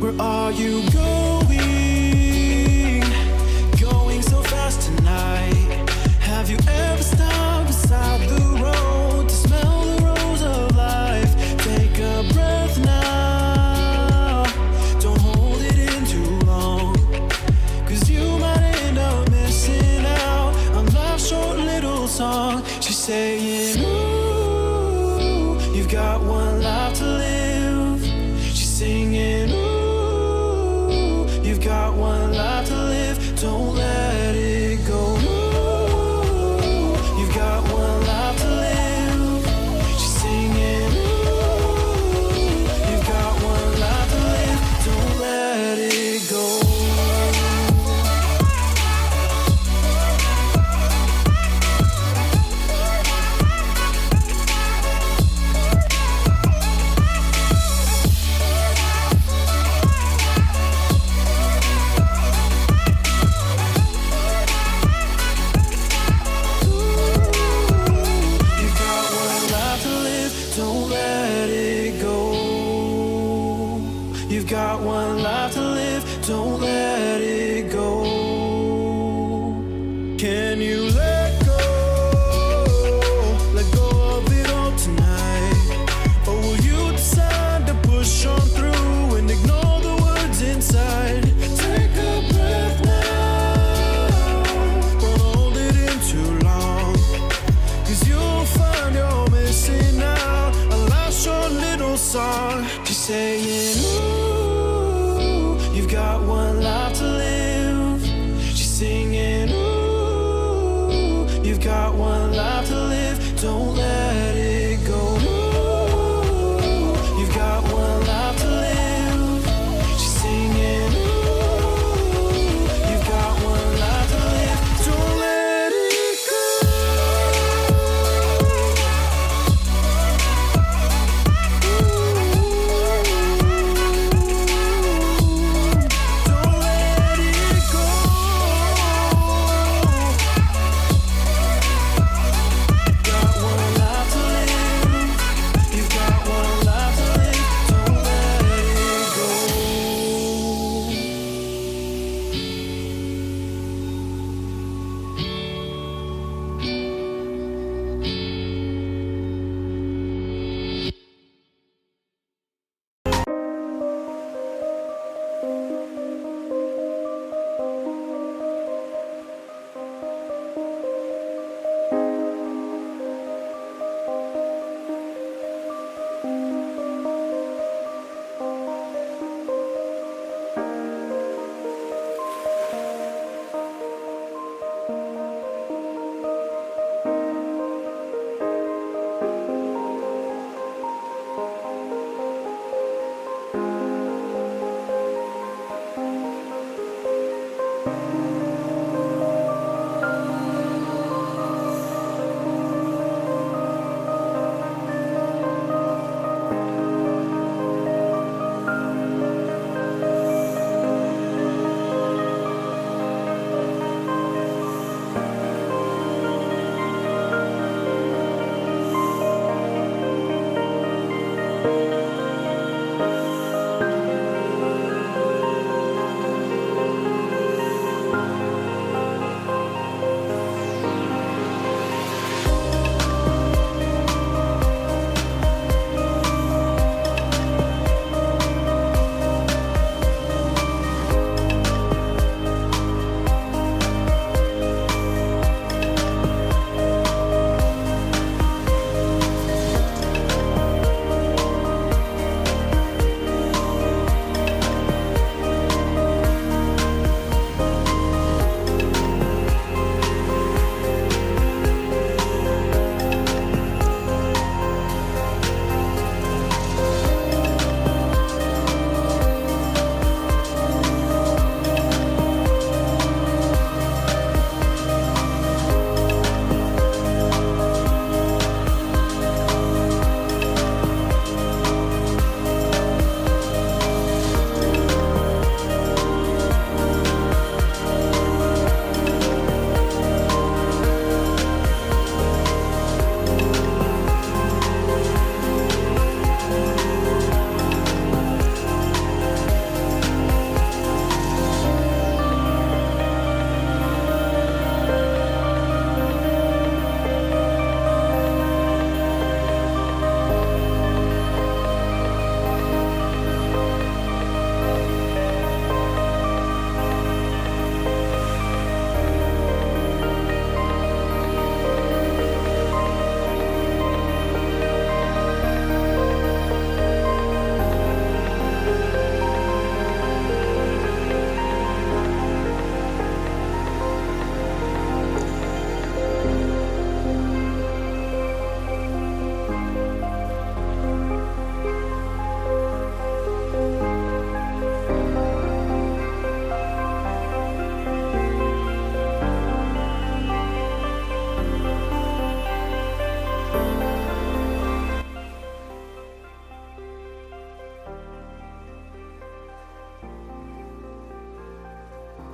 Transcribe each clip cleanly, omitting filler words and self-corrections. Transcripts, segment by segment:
Where are you going? Going so fast tonight. Have you ever stopped beside the road to smell the rose of life? Take a breath now. Don't hold it in too long, 'cause you might end up missing out on life's short little song. She's saying, ooh, you've got one life to live. She's singing, ooh, you've got one life to live. Don't let it go. Ooh, you've got one life to live. She's singing, ooh, you've got one life to live. Don't let it go. You've got one life to live, don't let it go. Can you let go of it all tonight? Or will you decide to push on through and ignore the words inside? Take a breath now, don't hold it in too long, 'cause you'll find you're missing out on life's short little song. She's saying, ooh, you've got one life to live. She's singing, ooh, you've got one life to live. Don't let it go. Ooh, you've got one life to live. She's singing, ooh, you've got one life to live. Don't let it go.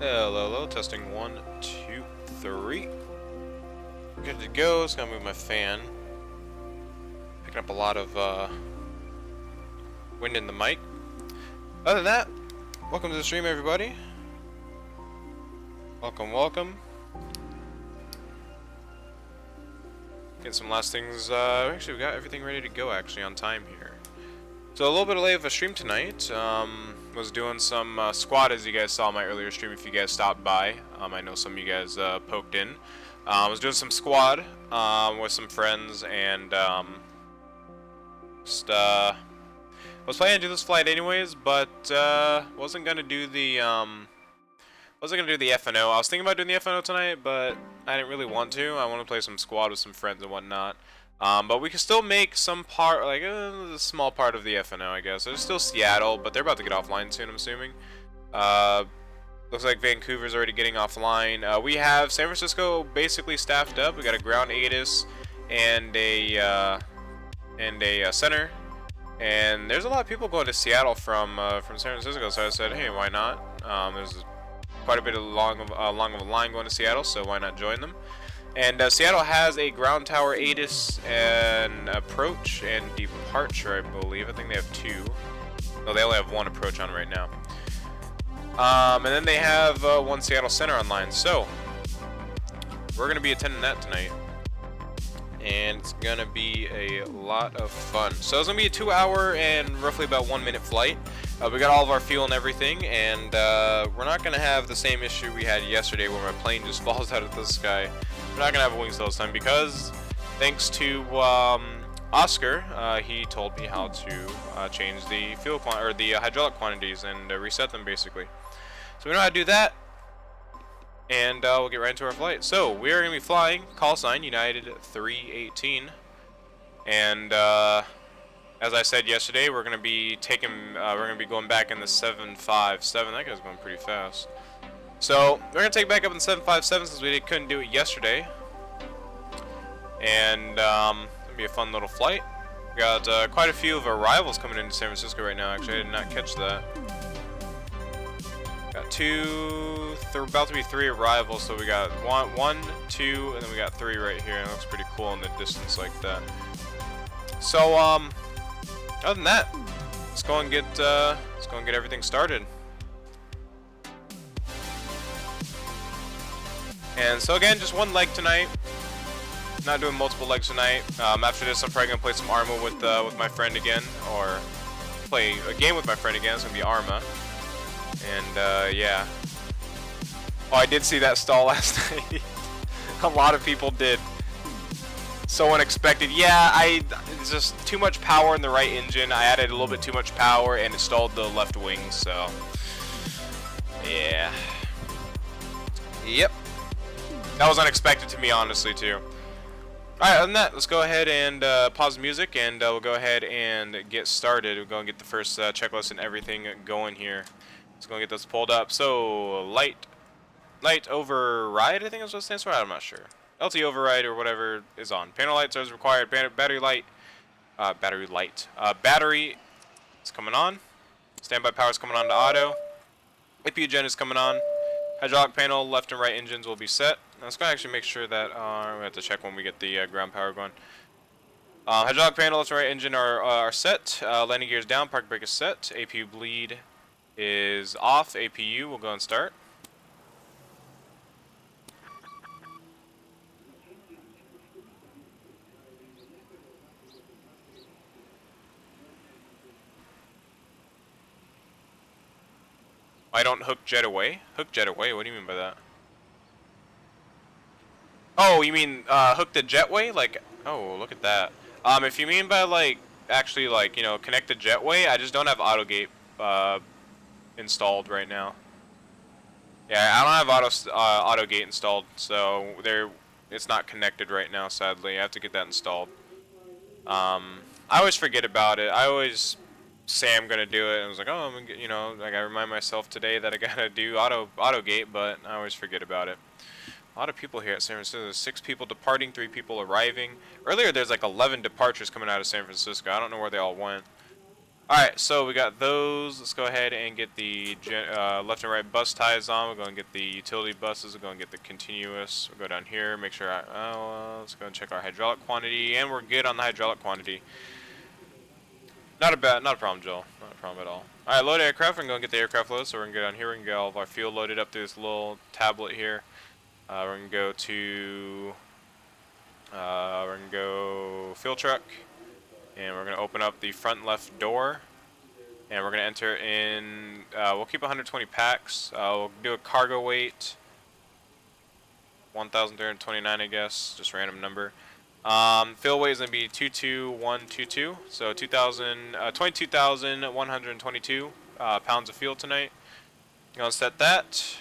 Hello, hello, testing 1, 2, 3. Good to go. It's gonna move my fan. Picking up a lot of wind in the mic. Other than that, welcome to the stream, everybody. Welcome, welcome. Get some last things. Actually, we got everything ready to go. Actually, on time here. So a little bit late of a stream tonight. Was doing some squad, as you guys saw in my earlier stream. If you guys stopped by, I know some of you guys poked in. Was doing some squad with some friends, and just was planning to do this flight anyways, but wasn't gonna do the FNO. I was thinking about doing the FNO tonight, but I didn't really want to. I want to play some squad with some friends and whatnot. But we can still make some part, like a small part of the FNO, I guess. There's still Seattle, but they're about to get offline soon, I'm assuming. Looks like Vancouver's already getting offline. We have San Francisco basically staffed up. We got a ground ATIS and a center. And there's a lot of people going to Seattle from San Francisco, so I said, hey, why not? There's quite a bit of long of a line going to Seattle, so why not join them? And Seattle has a ground tower ATIS and approach and departure, I believe. I think they have 2. No, they only have 1 approach on right now. And then they have 1 Seattle Center online. So we're gonna be attending that tonight, and it's gonna be a lot of fun. So it's gonna be a 2-hour and roughly about 1-minute flight. We got all of our fuel and everything, and we're not gonna have the same issue we had yesterday where my plane just falls out of the sky. We're not gonna have wings this time because, thanks to Oscar, he told me how to change the fuel or the hydraulic quantities and reset them basically. So we know how to do that, and we'll get right into our flight. So we are gonna be flying call sign United 318, and as I said yesterday, we're gonna be going back in the 757. That guy's going pretty fast. So we're gonna take back up in the 757 since we couldn't do it yesterday, and it'll be a fun little flight. We got quite a few of arrivals coming into San Francisco right now. Actually, I did not catch that. Got 2, about to be 3 arrivals. So we got 1, 2, and then we got 3 right here. And it looks pretty cool in the distance like that. So other than that, let's go and get everything started. And so again, just 1 leg tonight. Not doing multiple legs tonight. After this, I'm probably gonna play some Arma with my friend again, or play a game with my friend again. It's gonna be Arma. And yeah. Oh, I did see that stall last night. A lot of people did. So unexpected. Yeah, it's just too much power in the right engine. I added a little bit too much power and it stalled the left wing. So yeah. Yep. That was unexpected to me, honestly, too. Alright, other than that, let's go ahead and pause the music, and we'll go ahead and get started. We'll go and get the first checklist and everything going here. Let's go and get this pulled up. So, light override, I think is what it stands for. I'm not sure. LT override or whatever is on. Panel lights are required. Battery is coming on. Standby power is coming on to auto. APU gen is coming on. Hydraulic panel, left and right engines will be set. Let's go actually make sure that we have to check when we get the ground power going. Hydraulic panel, left and right engine are set. Landing gears down, park brake is set. APU bleed is off. APU will go and start. I don't hook jet away? Hook jet away? What do you mean by that? Oh, you mean hook the jetway? Like, oh, look at that. If you mean by like actually like, you know, connect the jetway, I just don't have AutoGate installed right now. Yeah, I don't have AutoGate installed, so it's not connected right now. Sadly, I have to get that installed. I always forget about it. I always say I'm gonna do it, and I was like, oh, I'm gonna, you know, like I remind myself today that I gotta do AutoGate, but I always forget about it. A lot of people here at San Francisco. There's 6 people departing, 3 people arriving. Earlier, there's like 11 departures coming out of San Francisco. I don't know where they all went. Alright, so we got those. Let's go ahead and get the left and right bus ties on. We're going to get the utility buses. We're going to get the continuous. We'll go down here, make sure let's go and check our hydraulic quantity, and we're good on the hydraulic quantity. Not a problem, Joel. Not a problem at all. Alright, load aircraft. We're going to get the aircraft loaded, so we're going to go down here. We can get all of our fuel loaded up through this little tablet here. We're going to go to... we're going to go fuel truck. And we're going to open up the front left door. And we're going to enter in... we'll keep 120 packs. We'll do a cargo weight. 1,329, I guess. Just random number. Fill weight is going to be 22122, so 22,122 pounds of fuel tonight. Gonna set that,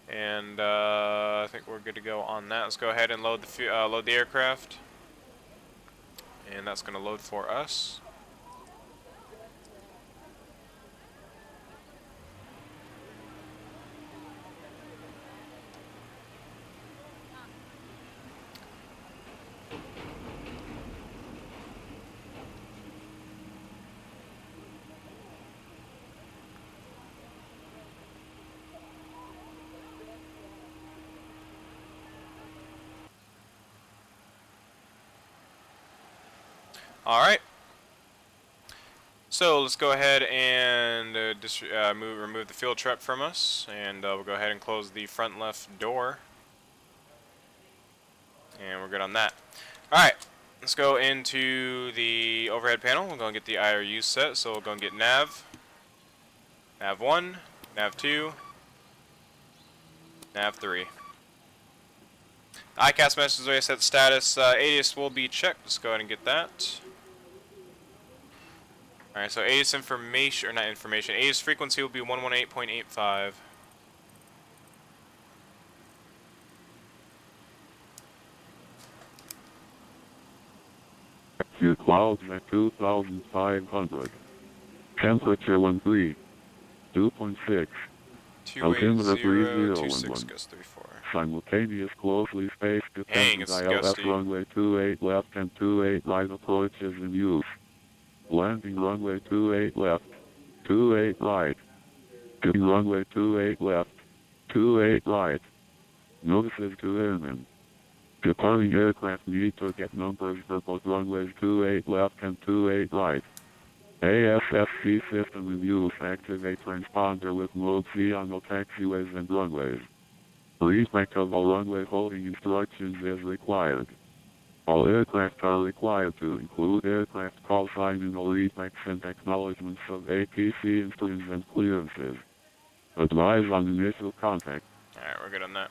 and I think we're good to go on that. Let's go ahead and load the aircraft, and that's gonna load for us. Alright, so let's go ahead and remove the fuel truck from us, and we'll go ahead and close the front left door, and we're good on that. Alright, let's go into the overhead panel. We're going to get the IRU set, so we'll go and get nav 1, nav 2, nav 3. ICAS message is already set status. ADIS will be checked. Let's go ahead and get that. Alright, so ADIS information, or not information, ADIS frequency will be 118.85. Few clouds at 2,500. Temperature 13. 2.6. Altimeter 3011. Gust 34. Simultaneous closely spaced Dang, descent it's ILS gusty. runway 28 left and 28 right approaches in use. Landing runway 28 left, 28 right. Getting runway 28 left, 28 right. Notices to airmen. Departing aircraft need to get numbers for both runways 28 left and 28 right. ASFC system in use. Activate transponder with mode C on all taxiways and runways. Respect of all runway holding instructions is required. All aircraft are required to include aircraft call sign in all respects and acknowledgements of APC instructions and clearances. Advise on initial contact. Alright, we're good on that.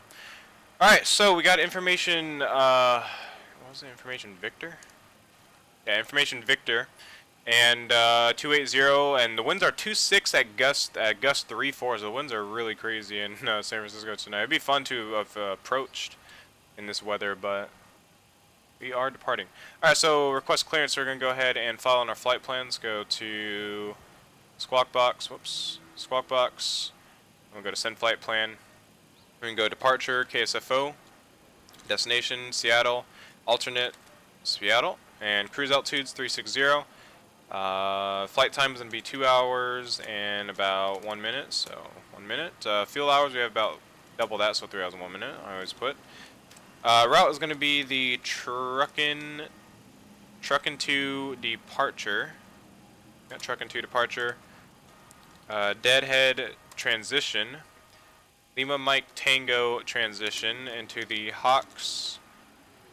Alright, so we got information, what was the information, Victor? Yeah, information Victor. And 280, and the winds are 26 at gust 3-4, so the winds are really crazy in San Francisco tonight. It'd be fun to have approached in this weather, but we are departing. Alright, so request clearance. We're going to go ahead and follow on our flight plans. Go to Squawk Box. Squawk Box. We'll go to Send Flight Plan. We can go Departure, KSFO. Destination, Seattle. Alternate, Seattle. And cruise altitudes, 360. Flight time is going to be 2 hours and about 1 minute. So 1 minute. Fuel hours, we have about double that, so 3 hours and 1 minute. I always put. Route is going to be the Truckin' to Departure. Got Truckin' to Departure. Deadhead transition. Lima Mike Tango transition into the Hawks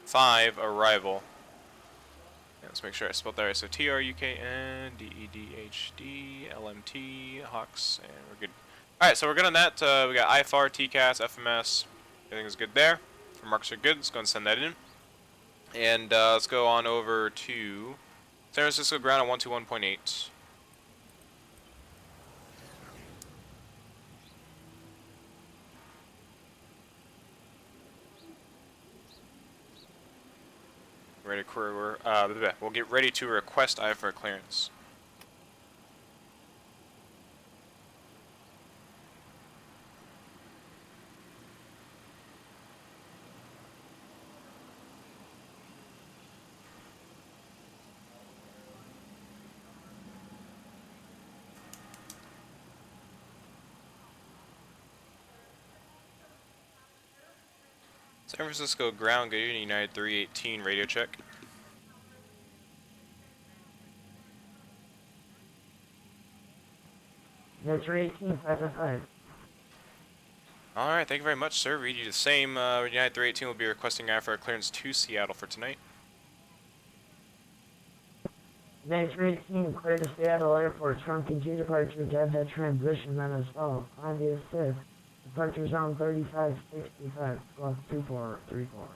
5 arrival. Yeah, let's make sure I spelled that right. So TRUKNDEDHD LMT Hawks, and we're good. Alright, so we're good on that. We got IFR, TCAS, FMS. Everything is good there. Marks are good. Let's go and send that in. And let's go on over to San Francisco ground on 121.8. Ready to we'll get ready to request IFR clearance. San Francisco ground, good evening, United 318, radio check. United 318, 555. Alright, thank you very much, sir. Read you the same. United 318 will be requesting IFR clearance to Seattle for tonight. United 318, clear to Seattle Airport, trunk and G departure, deadhead transition, then as follows. On the 5th, departure zone 3565, squawk 2434.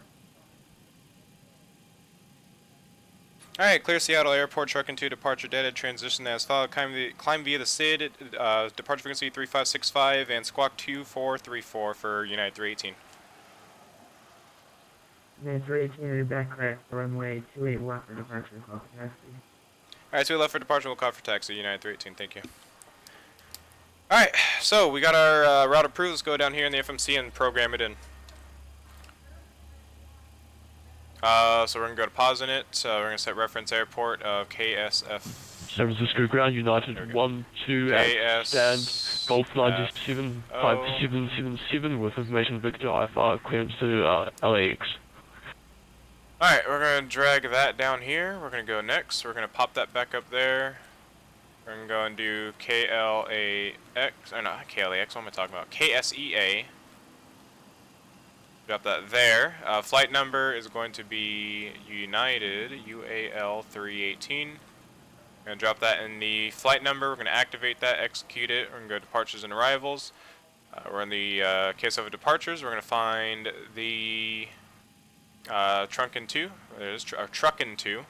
Alright, clear Seattle Airport, truck and 2 departure, deadhead transition as followed. Climb via the SID, departure frequency 3565 and squawk 2434 for United 318. United 318, read back correct, runway 28 left for departure, call for taxi. Alright, so we left for departure, we'll call for taxi, United 318, thank you. Alright, so we got our route approved. Let's go down here in the FMC and program it in. So we're going to go to pause in it. We're going to set reference airport of KSF. San Francisco ground, United 128, stand, Golf 975777 with information Victor IFR clearance to LAX. Alright, we're going to drag that down here. We're going to go next. We're going to pop that back up there. We're going to go and do KLAX, or not KLAX, what am I talking about? KSEA. Drop that there. Flight number is going to be United UAL 318. We're going to drop that in the flight number. We're going to activate that, execute it. We're going to go to departures and arrivals. We're in the KSFO departures. We're going to find the trunk in 2. There's truck in 2.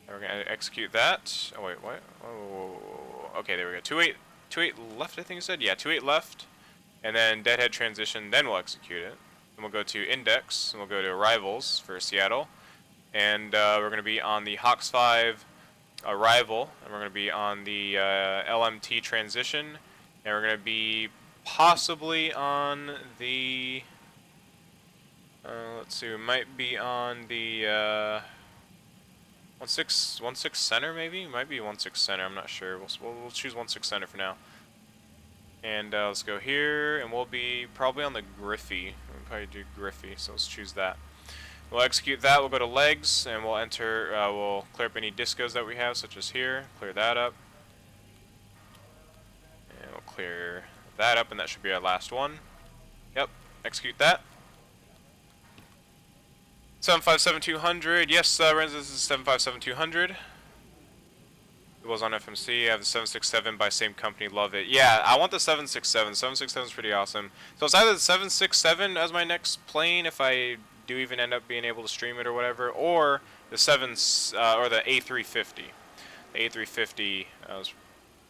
And we're going to execute that. Oh wait, what? Oh, okay, there we go. 28 left, I think it said. Yeah, 28 left. And then deadhead transition. Then we'll execute it. And we'll go to index, and we'll go to arrivals for Seattle, and we're going to be on the Hawks 5 arrival, and we're going to be on the LMT transition, and we're going to be possibly on the, let's see, we might be on the 16 center maybe? Might be 16 center, I'm not sure. We'll choose 16 center for now. And let's go here, and we'll be probably on the Griffey. We'll probably do Griffey, so let's choose that. We'll execute that, we'll go to legs, and we'll enter, we'll clear up any discos that we have, such as here. Clear that up. And we'll clear that up, and that should be our last one. Yep, execute that. 757-200, yes, Renz, this is 757-200. It was on FMC. I have the 767 by same company. Love it. Yeah, I want the 767. 767 is pretty awesome. So it's either the 767 as my next plane, if I do even end up being able to stream it or whatever, or the or the A350. The A350.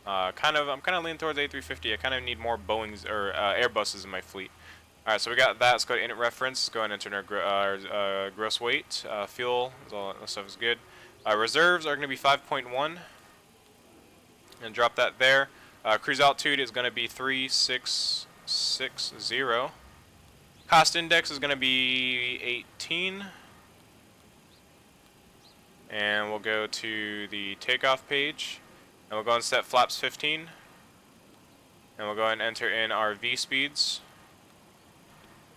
I'm kind of leaning towards A350. I kind of need more Boeing's or Airbuses in my fleet. All right, so we got that. Let's go to init reference. Let's go and enter our gross weight. Fuel. All that stuff is good. Reserves are going to be 5.1. And drop that there. Cruise altitude is going to be 3660. Cost index is going to be 18. And we'll go to the takeoff page. And we'll go and set flaps 15. And we'll go and enter in our V speeds.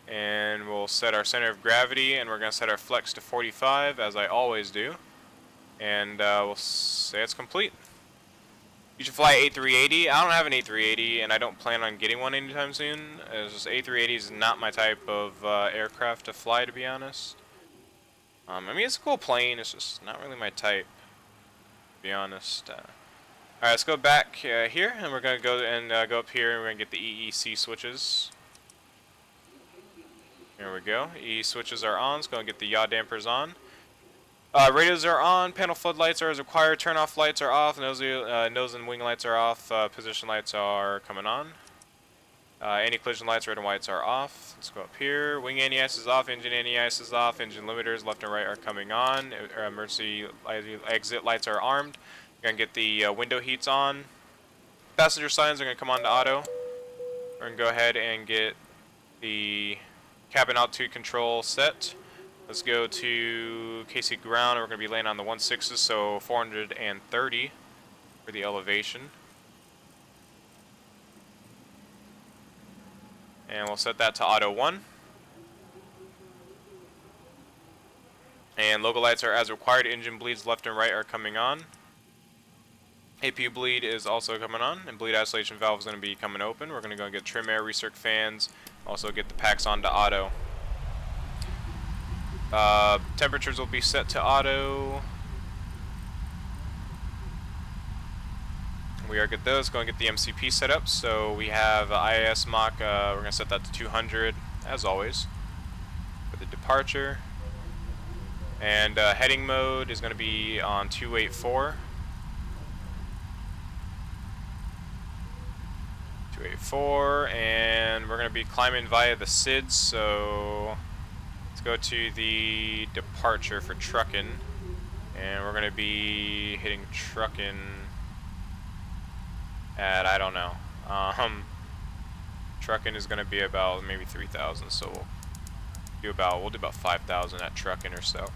And we'll set our center of gravity. And we're going to set our flex to 45, as I always do. And we'll say it's complete. You should fly A380. I don't have an A380, and I don't plan on getting one anytime soon. It's just A380 is not my type of aircraft to fly, to be honest. I mean, it's a cool plane. It's just not really my type, to be honest. All right, let's go back here, and we're gonna go up here, and we're gonna get the EEC switches. Here we go. EE switches are on. Let's go and get the yaw dampers on. Radios are on, panel floodlights are as required, turn off lights are off, nose and wing lights are off, position lights are coming on. Anti-collision lights, red and whites are off. Let's go up here. Wing anti-ice is off, engine anti-ice is off, engine limiters left and right are coming on. Emergency exit lights are armed. We're going to get the window heats on. Passenger signs are going to come on to auto. We're going to go ahead and get the cabin altitude control set. Let's go to KC ground, and we're going to be laying on the 16s, so 430 for the elevation. And we'll set that to auto 1. And local lights are as required. Engine bleeds left and right are coming on. APU bleed is also coming on, and bleed isolation valve is going to be coming open. We're going to go and get trim air recirc fans, also get the packs onto auto. Temperatures will be set to auto. We are good those. Go and get the MCP set up. So we have IIS Mach, we're going to set that to 200, as always, for the departure. And heading mode is going to be on 284. 284, and we're going to be climbing via the SIDS, so let's go to the departure for trucking, and we're going to be hitting trucking at, I don't know, trucking is going to be about maybe 3,000, so we'll do about 5,000 at trucking or so.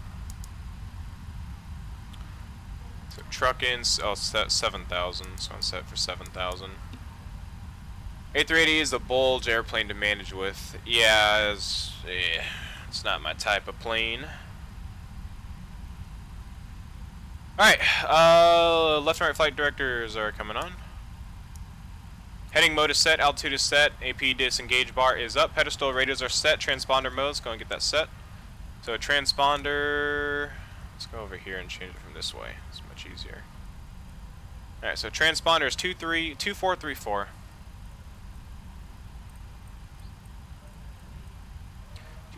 So trucking, oh, set 7,000, so I'm set for 7,000. A380 is a bulge airplane to manage with. Yeah, it's not my type of plane. Alright, left and right flight directors are coming on. Heading mode is set, altitude is set, AP disengage bar is up, pedestal radios are set, transponder mode, let's go and get that set. So transponder, let's go over here and change it from this way, it's much easier. Alright, so transponder is 2434.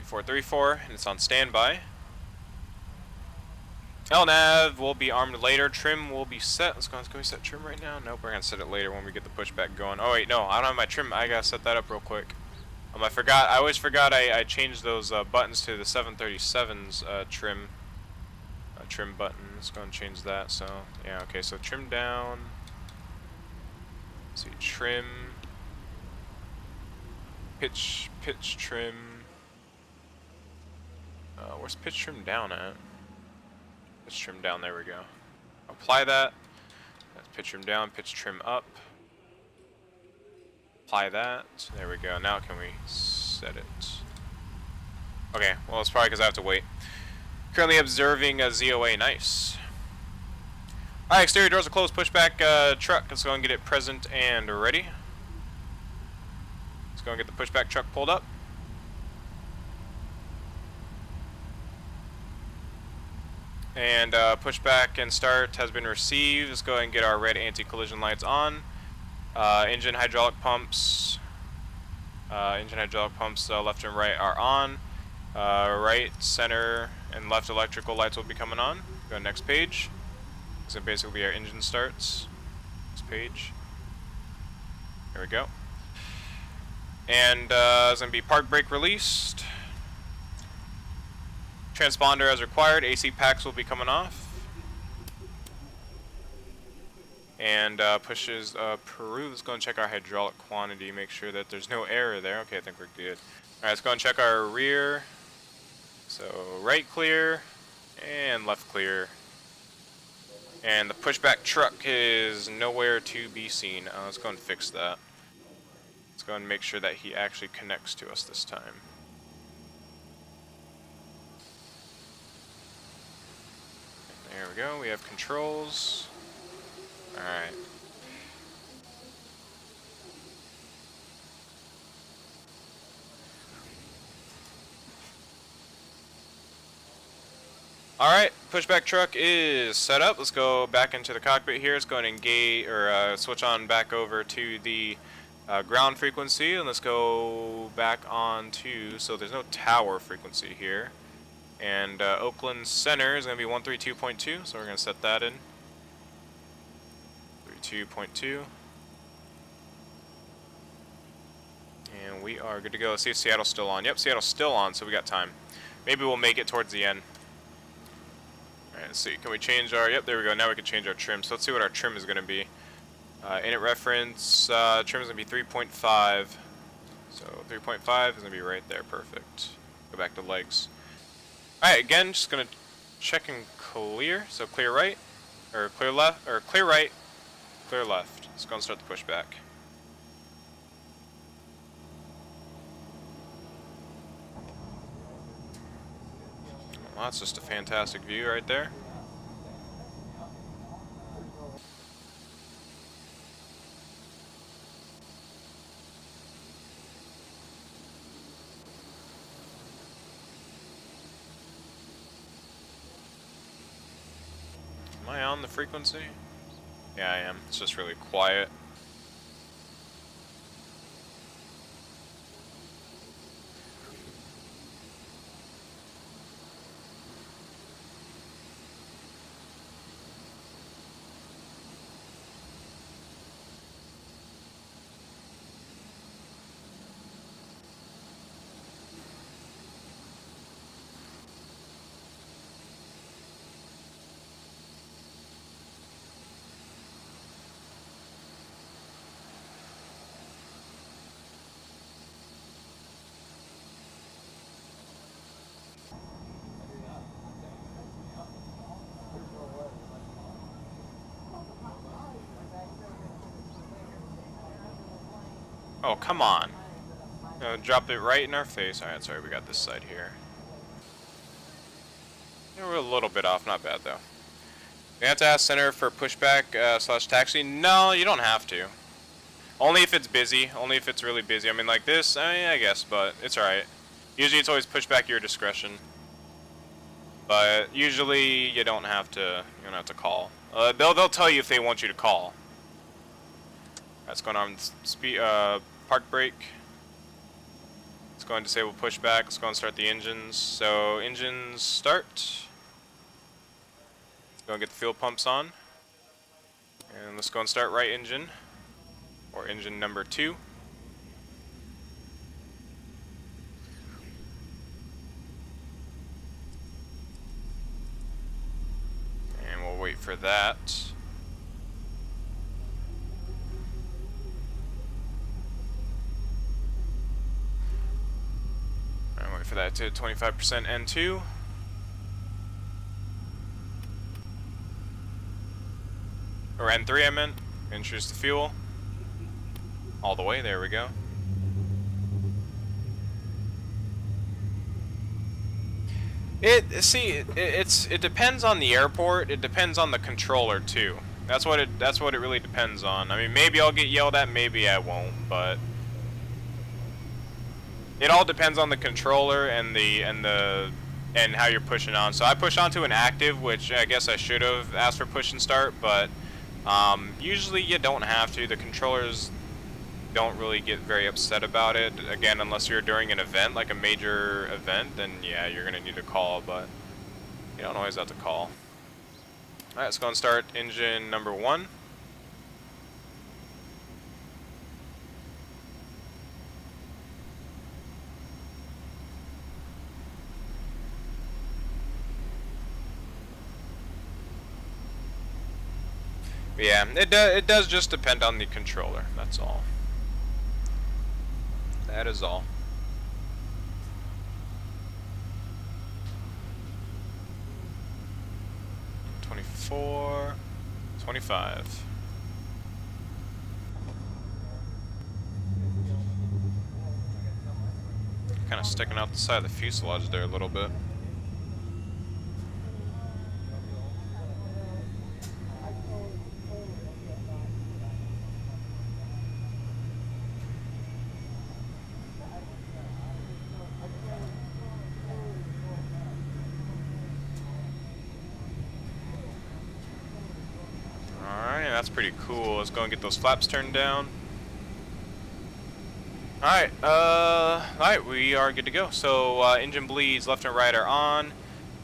2434, and it's on standby. LNAV will be armed later. Trim will be set. Let's go set trim right now. Nope, we're gonna set it later when we get the pushback going. Oh wait, no, I don't have my trim. I gotta set that up real quick. I always forgot I changed those buttons to the 737's trim button. Let's go and change that. So yeah, okay. So trim down. Let's see, trim. Pitch trim. Where's pitch trim down at? Pitch trim down, there we go. Apply that. That's pitch trim down, pitch trim up. Apply that. There we go. Now can we set it? Okay, well it's probably because I have to wait. Currently observing a ZOA, nice. Alright, exterior doors are closed, pushback truck. Let's go and get it present and ready. Let's go and get the pushback truck pulled up. And pushback and start has been received. Let's go ahead and get our red anti-collision lights on. Engine hydraulic pumps left and right are on. Right, center, and left electrical lights will be coming on. Go next page. So basically our engine starts. Next page. There we go. And it's going to be park brake released. Transponder as required. AC packs will be coming off. And pushes Peru. Let's go and check our hydraulic quantity. Make sure that there's no error there. Okay, I think we're good. Alright, let's go and check our rear. So right clear and left clear. And the pushback truck is nowhere to be seen. Let's go and fix that. Let's go and make sure that he actually connects to us this time. There we go, we have controls. Alright. Alright, pushback truck is set up. Let's go back into the cockpit here. Let's go and engage, or switch on back over to the ground frequency. And let's go back on to, so there's no tower frequency here. And Oakland Center is going to be 132.2, so we're going to set that in. 32.2. And we are good to go. Let's see if Seattle's still on. Yep, Seattle's still on, so we got time. Maybe we'll make it towards the end. Alright, let's see. Can we change our... Yep, there we go. Now we can change our trim. So let's see what our trim is going to be. Init reference, trim is going to be 3.5. So 3.5 is going to be right there. Perfect. Go back to legs. Alright, again, just going to check and clear. So clear right, or clear left, or clear right, clear left. Let's go and start the pushback. that's just a fantastic view right there. Am I on the frequency? Yeah, I am. It's just really quiet. Oh, come on. Drop it right in our face. Alright, sorry, we got this side here. Yeah, we're a little bit off, not bad though. We have to ask center for pushback slash taxi. No, you don't have to. Only if it's busy. Only if it's really busy. I mean, like this, I mean, I guess, but it's alright. Usually it's always pushback at your discretion. But usually you don't have to call. They'll tell you if they want you to call. That's going on speed park brake. Let's go and disable pushback. Let's go and start the engines. So engines start. Let's go and get the fuel pumps on. And let's go and start right engine. Or engine number 2. And we'll wait for that. And wait for that to 25% N2. Or N3 I meant. Introduce the fuel. All the way, there we go. It depends on the airport. It depends on the controller too. That's what it really depends on. I mean, maybe I'll get yelled at, maybe I won't, but it all depends on the controller and how you're pushing on. So I push onto an active, which I guess I should have asked for push and start, but usually you don't have to. The controllers don't really get very upset about it. Again, unless you're during an event, like a major event, then yeah, you're gonna need to call, but you don't always have to call. Alright, let's go and start engine number 1. But yeah, it does just depend on the controller, that's all. That is all. $24, $25. Kind of sticking out the side of the fuselage there a little bit. That's pretty cool. Let's go and get those flaps turned down. Alright, we are good to go. So, engine bleeds left and right are on.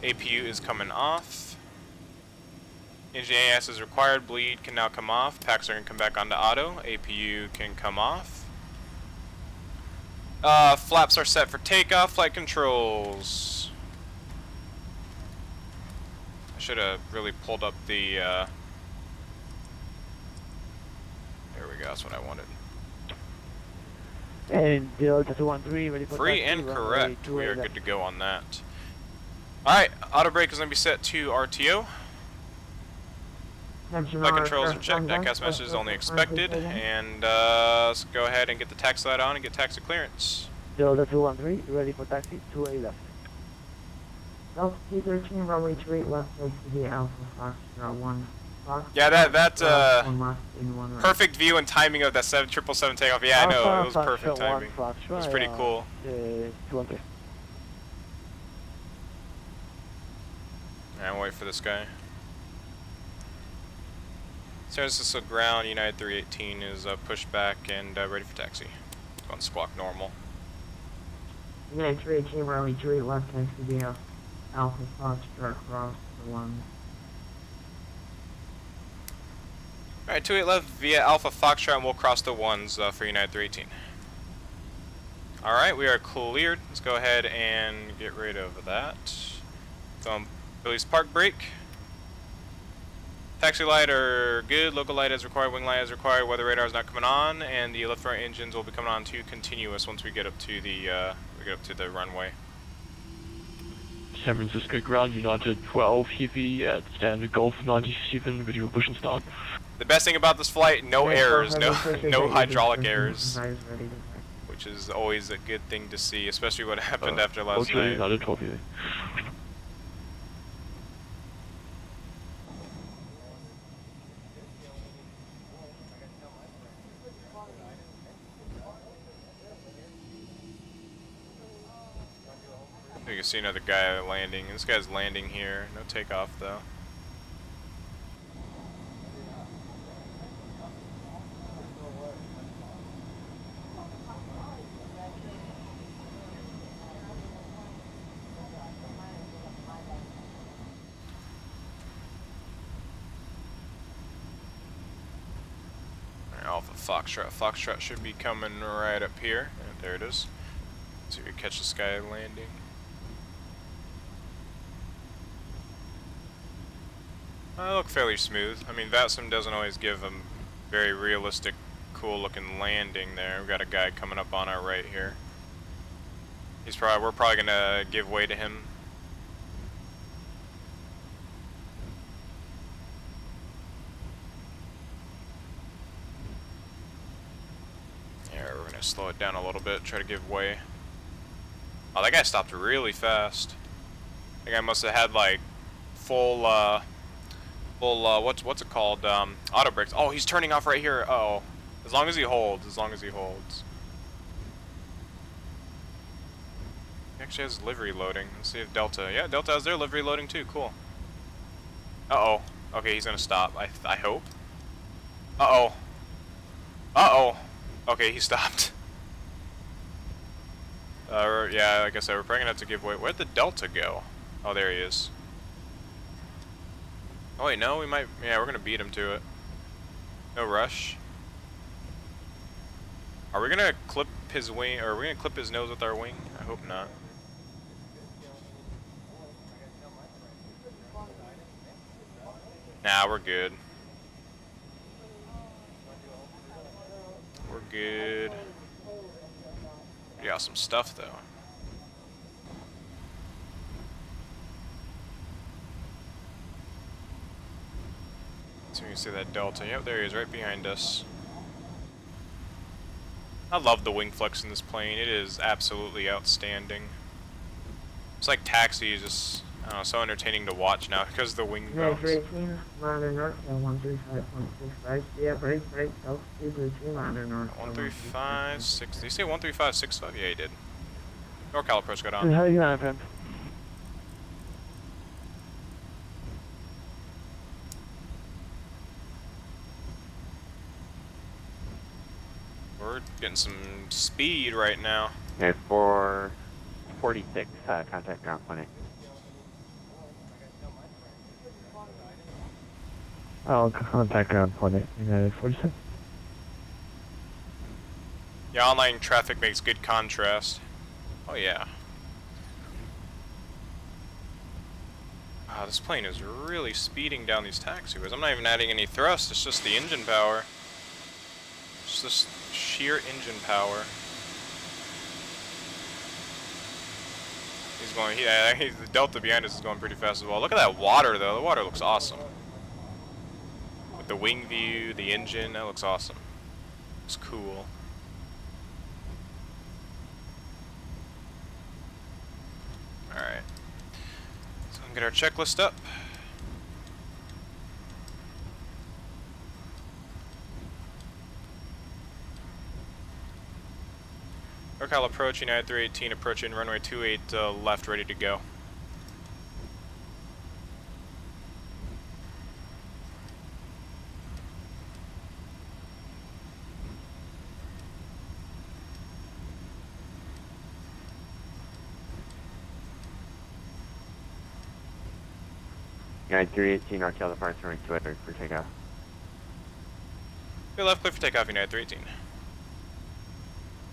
APU is coming off. Engine AS is required. Bleed can now come off. Packs are going to come back onto auto. APU can come off. Flaps are set for takeoff. Flight controls. I should have really pulled up the, there we go, that's what I wanted. And Delta 213 ready for Free and correct. We are good to go on that. Alright, auto brake is going to be set to RTO. Flight controls are checked. Diecast message is only expected. And let's go ahead and get the taxi light on and get taxi clearance. Delta 213 ready for taxi 2A left. Delta 213 will retreat left takes to the Alpha Foxtrot 1. Yeah, that One left in one right. perfect view and timing of that 777 takeoff. Yeah, I know, it was perfect timing. It was pretty cool. I'll wait for this guy. San Francisco ground, United 318 is pushed back and ready for taxi. Going squawk normal. United 318 will retreat left takes to the Alpha Foxtrot cross the 1. Alright, 28 left via Alpha Foxtrot and we'll cross the 1s for United 318. Alright, we are cleared. Let's go ahead and get rid of that. Billy's park brake. Taxi light are good, local light as required, wing light as required, weather radar is not coming on, and the left right engines will be coming on to continuous once we get up to the runway. San Francisco ground, United 12 heavy at standard Golf 97 visual push and start. The best thing about this flight, no errors, no hydraulic errors, which is always a good thing to see, especially what happened after last night. United 12 heavy. You can see another guy landing. This guy's landing here. No takeoff though. Alpha Foxtrot. Foxtrot should be coming right up here. And there it is. So we can catch this guy landing. I look fairly smooth. I mean, VATSIM doesn't always give a very realistic, cool-looking landing there. We've got a guy coming up on our right here. We're probably gonna give way to him. Yeah, we're gonna slow it down a little bit, try to give way. Oh, that guy stopped really fast. That guy must have had like full what's it called? Auto brakes. Oh, he's turning off right here. Uh-oh. As long as he holds. He actually has livery loading. Let's see if Delta. Yeah, Delta has their livery loading too. Cool. Uh-oh. Okay, he's gonna stop. I hope. Uh-oh. Uh-oh. Okay, he stopped. Yeah, like I said, we're probably gonna have to give way. Where'd the Delta go? Oh, there he is. Oh wait, no, we might, yeah, we're gonna beat him to it. No rush. Are we gonna clip his wing, or are we gonna clip his nose with our wing? I hope not. Nah, we're good. We're good. We got some stuff though. So you can see that Delta. Yep, there he is, right behind us. I love the wing flex in this plane. It is absolutely outstanding. It's like taxi, just I don't know, so entertaining to watch now because of the wing bounce. 18, monitor north, 135.65. Yeah, break, Delta 213, monitor north. 135.6. Did you say 135.65? Yeah, he did. NorCal approach got on. How you doing, man? We're getting some speed right now. Okay, 446, contact ground clinic. I'll contact ground clinic. United 46. Yeah, online traffic makes good contrast. Oh yeah. Wow, this plane is really speeding down these taxiways. I'm not even adding any thrust, it's just the engine power. It's just sheer engine power. He's going, yeah, the Delta behind us is going pretty fast as well. Look at that water though, the water looks awesome. With the wing view, the engine, that looks awesome. It's cool. Alright. Get our checklist up. NorCal approach, United 318 approaching runway 28 left, ready to go. United 318, RTL departure runway 28 for takeoff. Good left, clear for takeoff, United 318.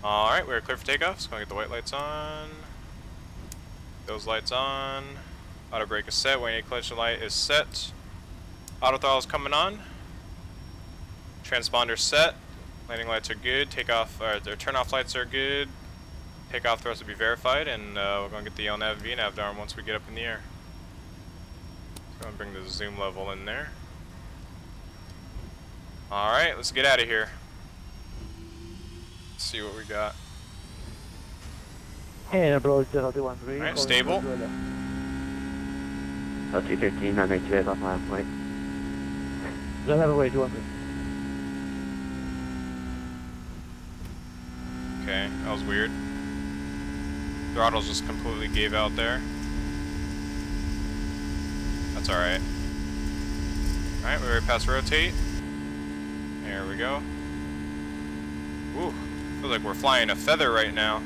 Alright, we're clear for takeoff. Just gonna get the white lights on. Those lights on. Auto brake is set. Wing collision light is set. Auto throttle is coming on. Transponder set. Landing lights are good. Takeoff, their turn off lights are good. Takeoff thrust will be verified, and we're gonna get the LNAV VNAV arm once we get up in the air. So I'm gonna bring the zoom level in there. Alright, let's get out of here. Let's see what we got. And approach 013. Alright, stable. L213, runway 28 left last point. Don't have a way 200. Okay, that was weird. Throttles just completely gave out there. That's alright. Alright, we're already past rotate. There we go. Ooh, feels like we're flying a feather right now.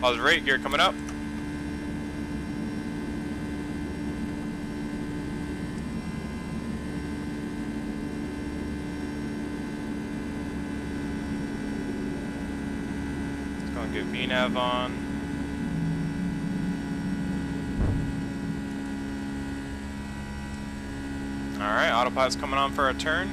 Positive rate, gear coming up. Let's go and get VNAV on. Alright, autopilot's coming on for a turn.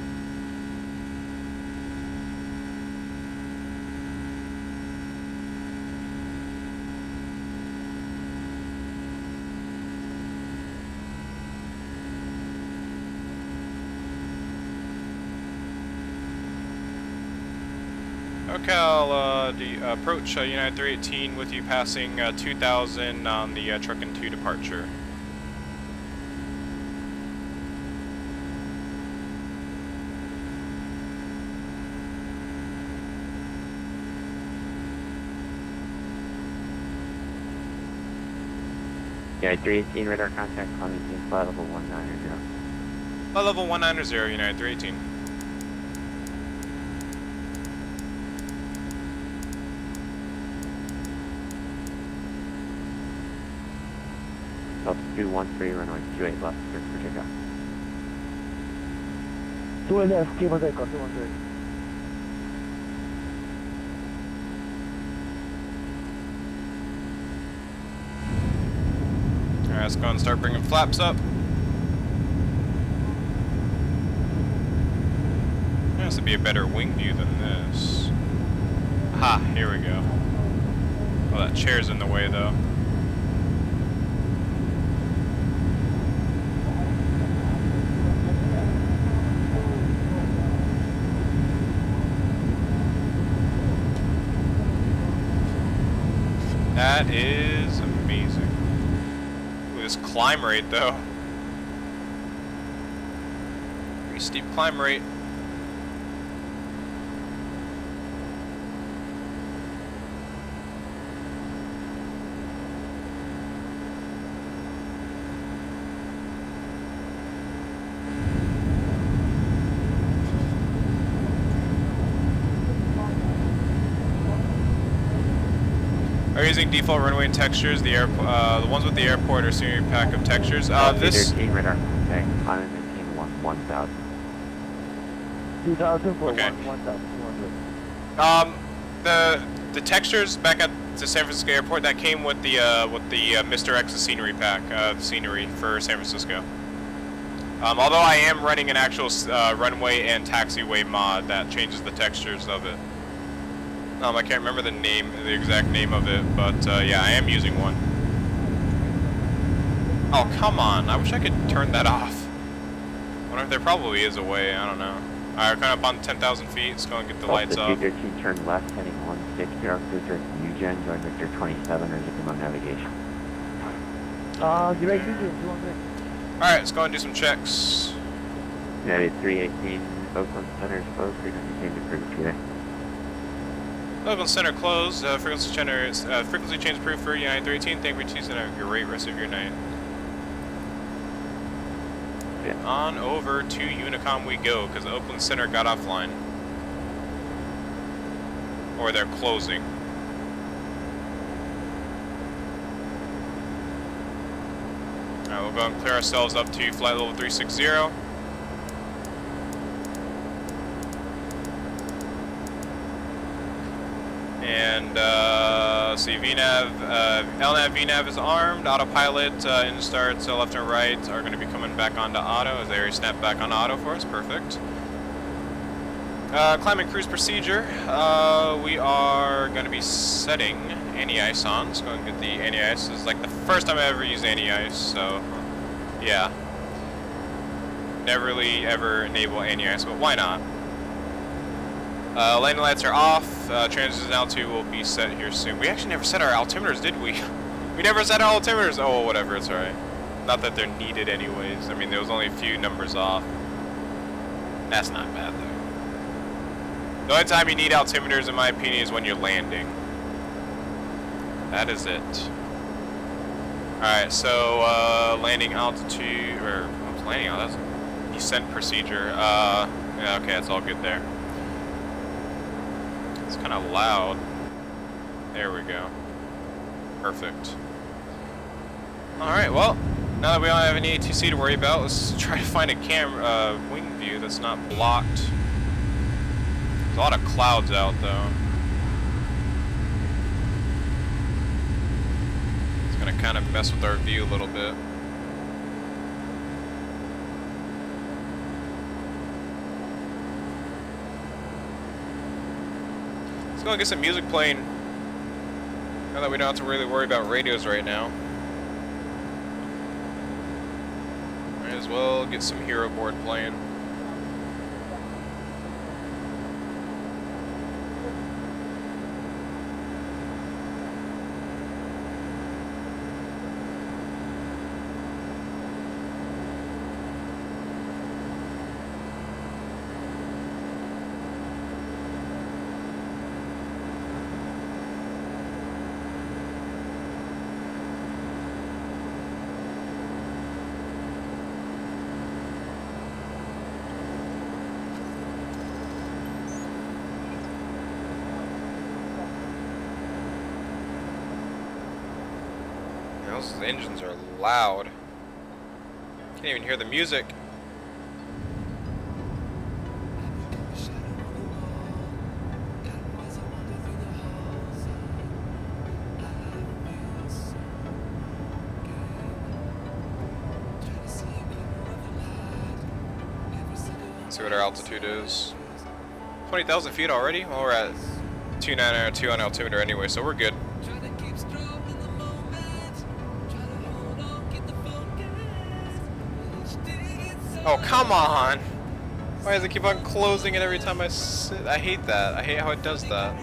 NorCal, approach United 318 with you passing 2000 on the truck and 2 departure. United 318, radar contact, calling team flight level 190. Flight level 190, United 318. Delta 213, runway 28 left, clear for takeoff. 2 left, keep on takeoff, 213. Alright, let's go and start bringing flaps up. There has to be a better wing view than this. Ha, here we go. Oh, that chair's in the way though. That is amazing. Look at this climb rate though. Pretty steep climb rate. Are using default runway textures. The ones with the airport are scenery pack of textures. This 13, radar contact, calling team 1000. 2000 for Okay. 1200. The textures back at the San Francisco airport that came with the Mr. X's scenery pack, scenery for San Francisco. Although I am running an actual runway and taxiway mod that changes the textures of it. I can't remember the exact name of it, but yeah, I am using one. Oh, come on. I wish I could turn that off. I wonder if there probably is a way. I don't know. Alright, kind of up on 10,000 feet. Let's go and get the lights off. 13, turn left, heading 16, cruiser, New Gen, join Victor 27, or Zipimo navigation. direct engine 213. Alright, let's go and do some checks. United 318, Oakland Center is closed. Frequency change approved today. Oakland Center closed. Frequency change approved for United 318. Thank you for choosing. Have a great rest of your night. Yeah. On over to Unicom we go, because Oakland Center got offline. Or they're closing. Alright, we'll go and clear ourselves up to flight level 360. And see, VNAV, LNAV VNAV is armed. Autopilot, engine starts left and right are going to be coming back onto auto as they already snapped back on auto for us. Perfect. Climbing cruise procedure. We are going to be setting anti-ice on. Let's go and get the anti-ice. This is like the first time I ever used anti-ice, so yeah. Never really ever enable anti-ice, but why not? Landing lights are off. Transition altitude will be set here soon. We actually never set our altimeters, did we? We never set our altimeters. Oh, whatever. It's alright. Not that they're needed anyways. I mean, there was only a few numbers off. That's not bad, though. The only time you need altimeters, in my opinion, is when you're landing. That is it. Alright, so, landing altitude, or, landing altitude, that's descent procedure. Yeah, okay, that's all good there. It's kind of loud. There we go. Perfect. Alright, well, now that we don't have any ATC to worry about, let's try to find a wing view that's not blocked. There's a lot of clouds out, though. It's gonna kind of mess with our view a little bit. Let's go and get some music playing. Now that we don't have to really worry about radios right now. Might as well get some hero board playing. Those engines are loud. Can't even hear the music. Let's see what our altitude is. 20,000 feet already? Well, we're at 2 on altimeter anyway, so we're good. Oh, come on! Why does it keep on closing it every time I sit? I hate that. I hate how it does that.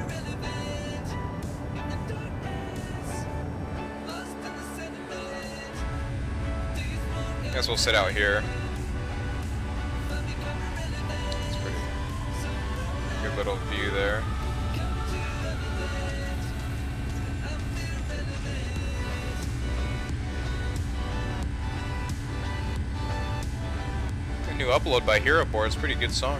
Guess we'll sit out here. It's pretty good little view there. New upload by Hero Board. It's a pretty good song.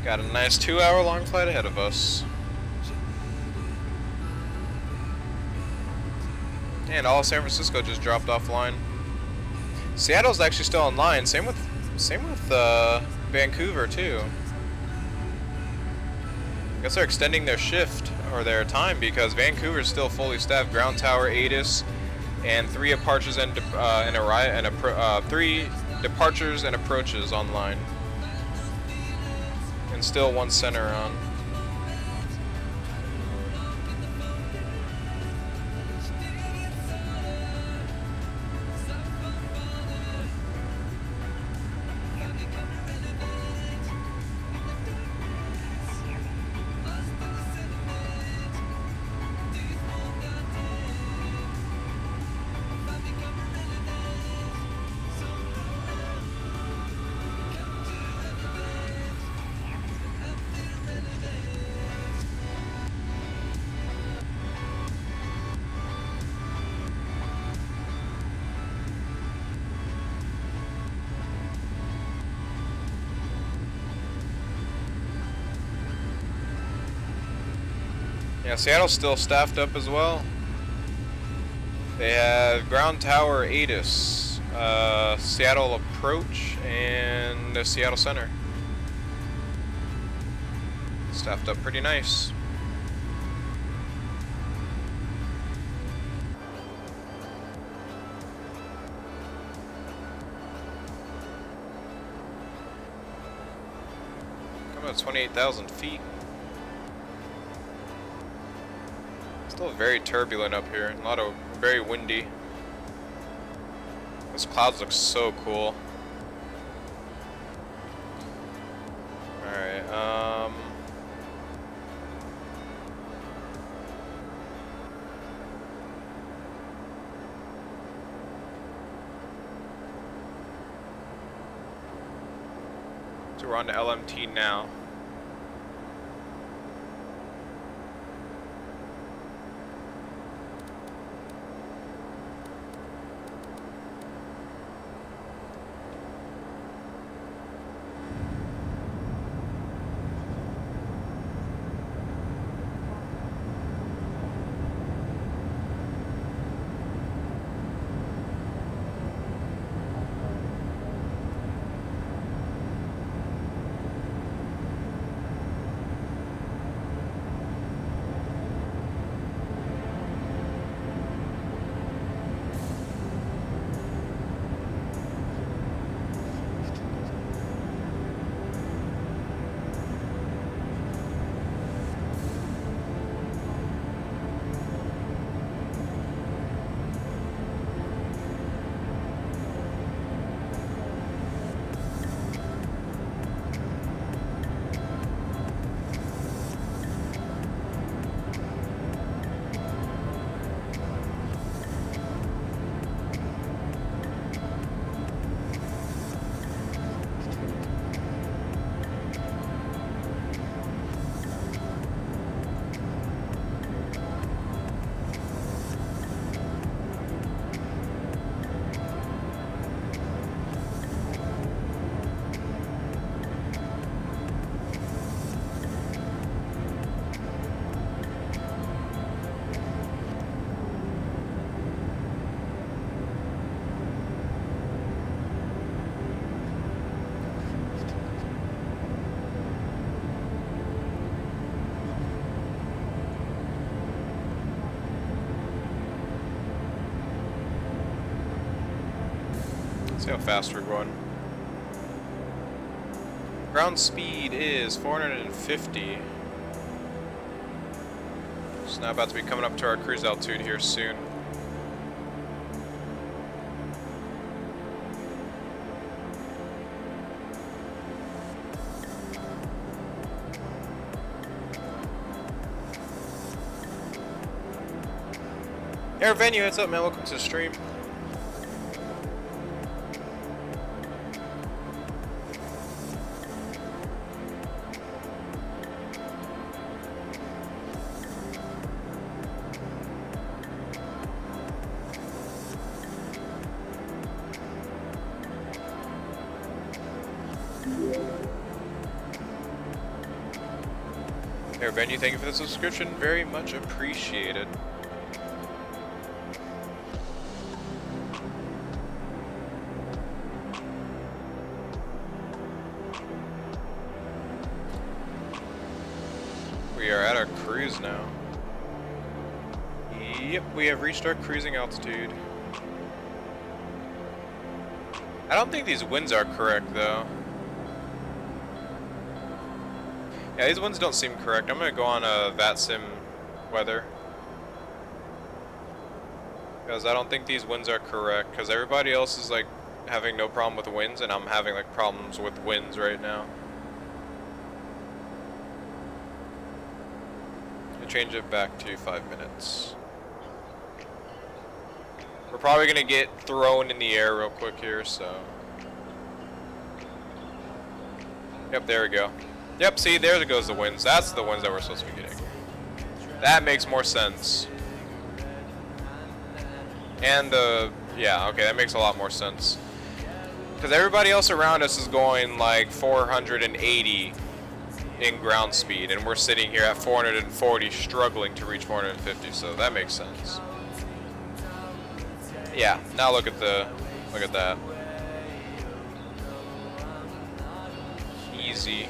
Got a nice 2-hour-long flight ahead of us. And all of San Francisco just dropped offline. Seattle's actually still online. Same with Vancouver too. I guess they're extending their shift or their time because Vancouver's still fully staffed. Ground Tower, ATIS, and 3 departures and 3 departures and approaches online, and still 1 center on. Yeah, Seattle's still staffed up as well. They have Ground Tower, ATIS, Seattle Approach, and the Seattle Center. Staffed up pretty nice. Coming at 28,000 feet. Still very turbulent up here. A lot of very windy. Those clouds look so cool. Alright, so we're on to LMT now. See how fast we're going. Ground speed is 450. It's now about to be coming up to our cruise altitude here soon. Air Venue, what's up, man? Welcome to the stream. Air Venue, thank you for the subscription. Very much appreciated. We are at our cruise now. Yep, we have reached our cruising altitude. I don't think these winds are correct though. Yeah, these winds don't seem correct. I'm gonna go on a VATSIM weather. Because I don't think these winds are correct. Because everybody else is like having no problem with winds, and I'm having like problems with winds right now. I'll change it back to 5 minutes. We're probably gonna get thrown in the air real quick here, so. Yep, there we go. Yep, see, there goes the winds. That's the winds that we're supposed to be getting. That makes more sense. And yeah, okay, that makes a lot more sense. Because everybody else around us is going like 480 in ground speed, and we're sitting here at 440, struggling to reach 450. So that makes sense. Yeah. Now look at that. Easy.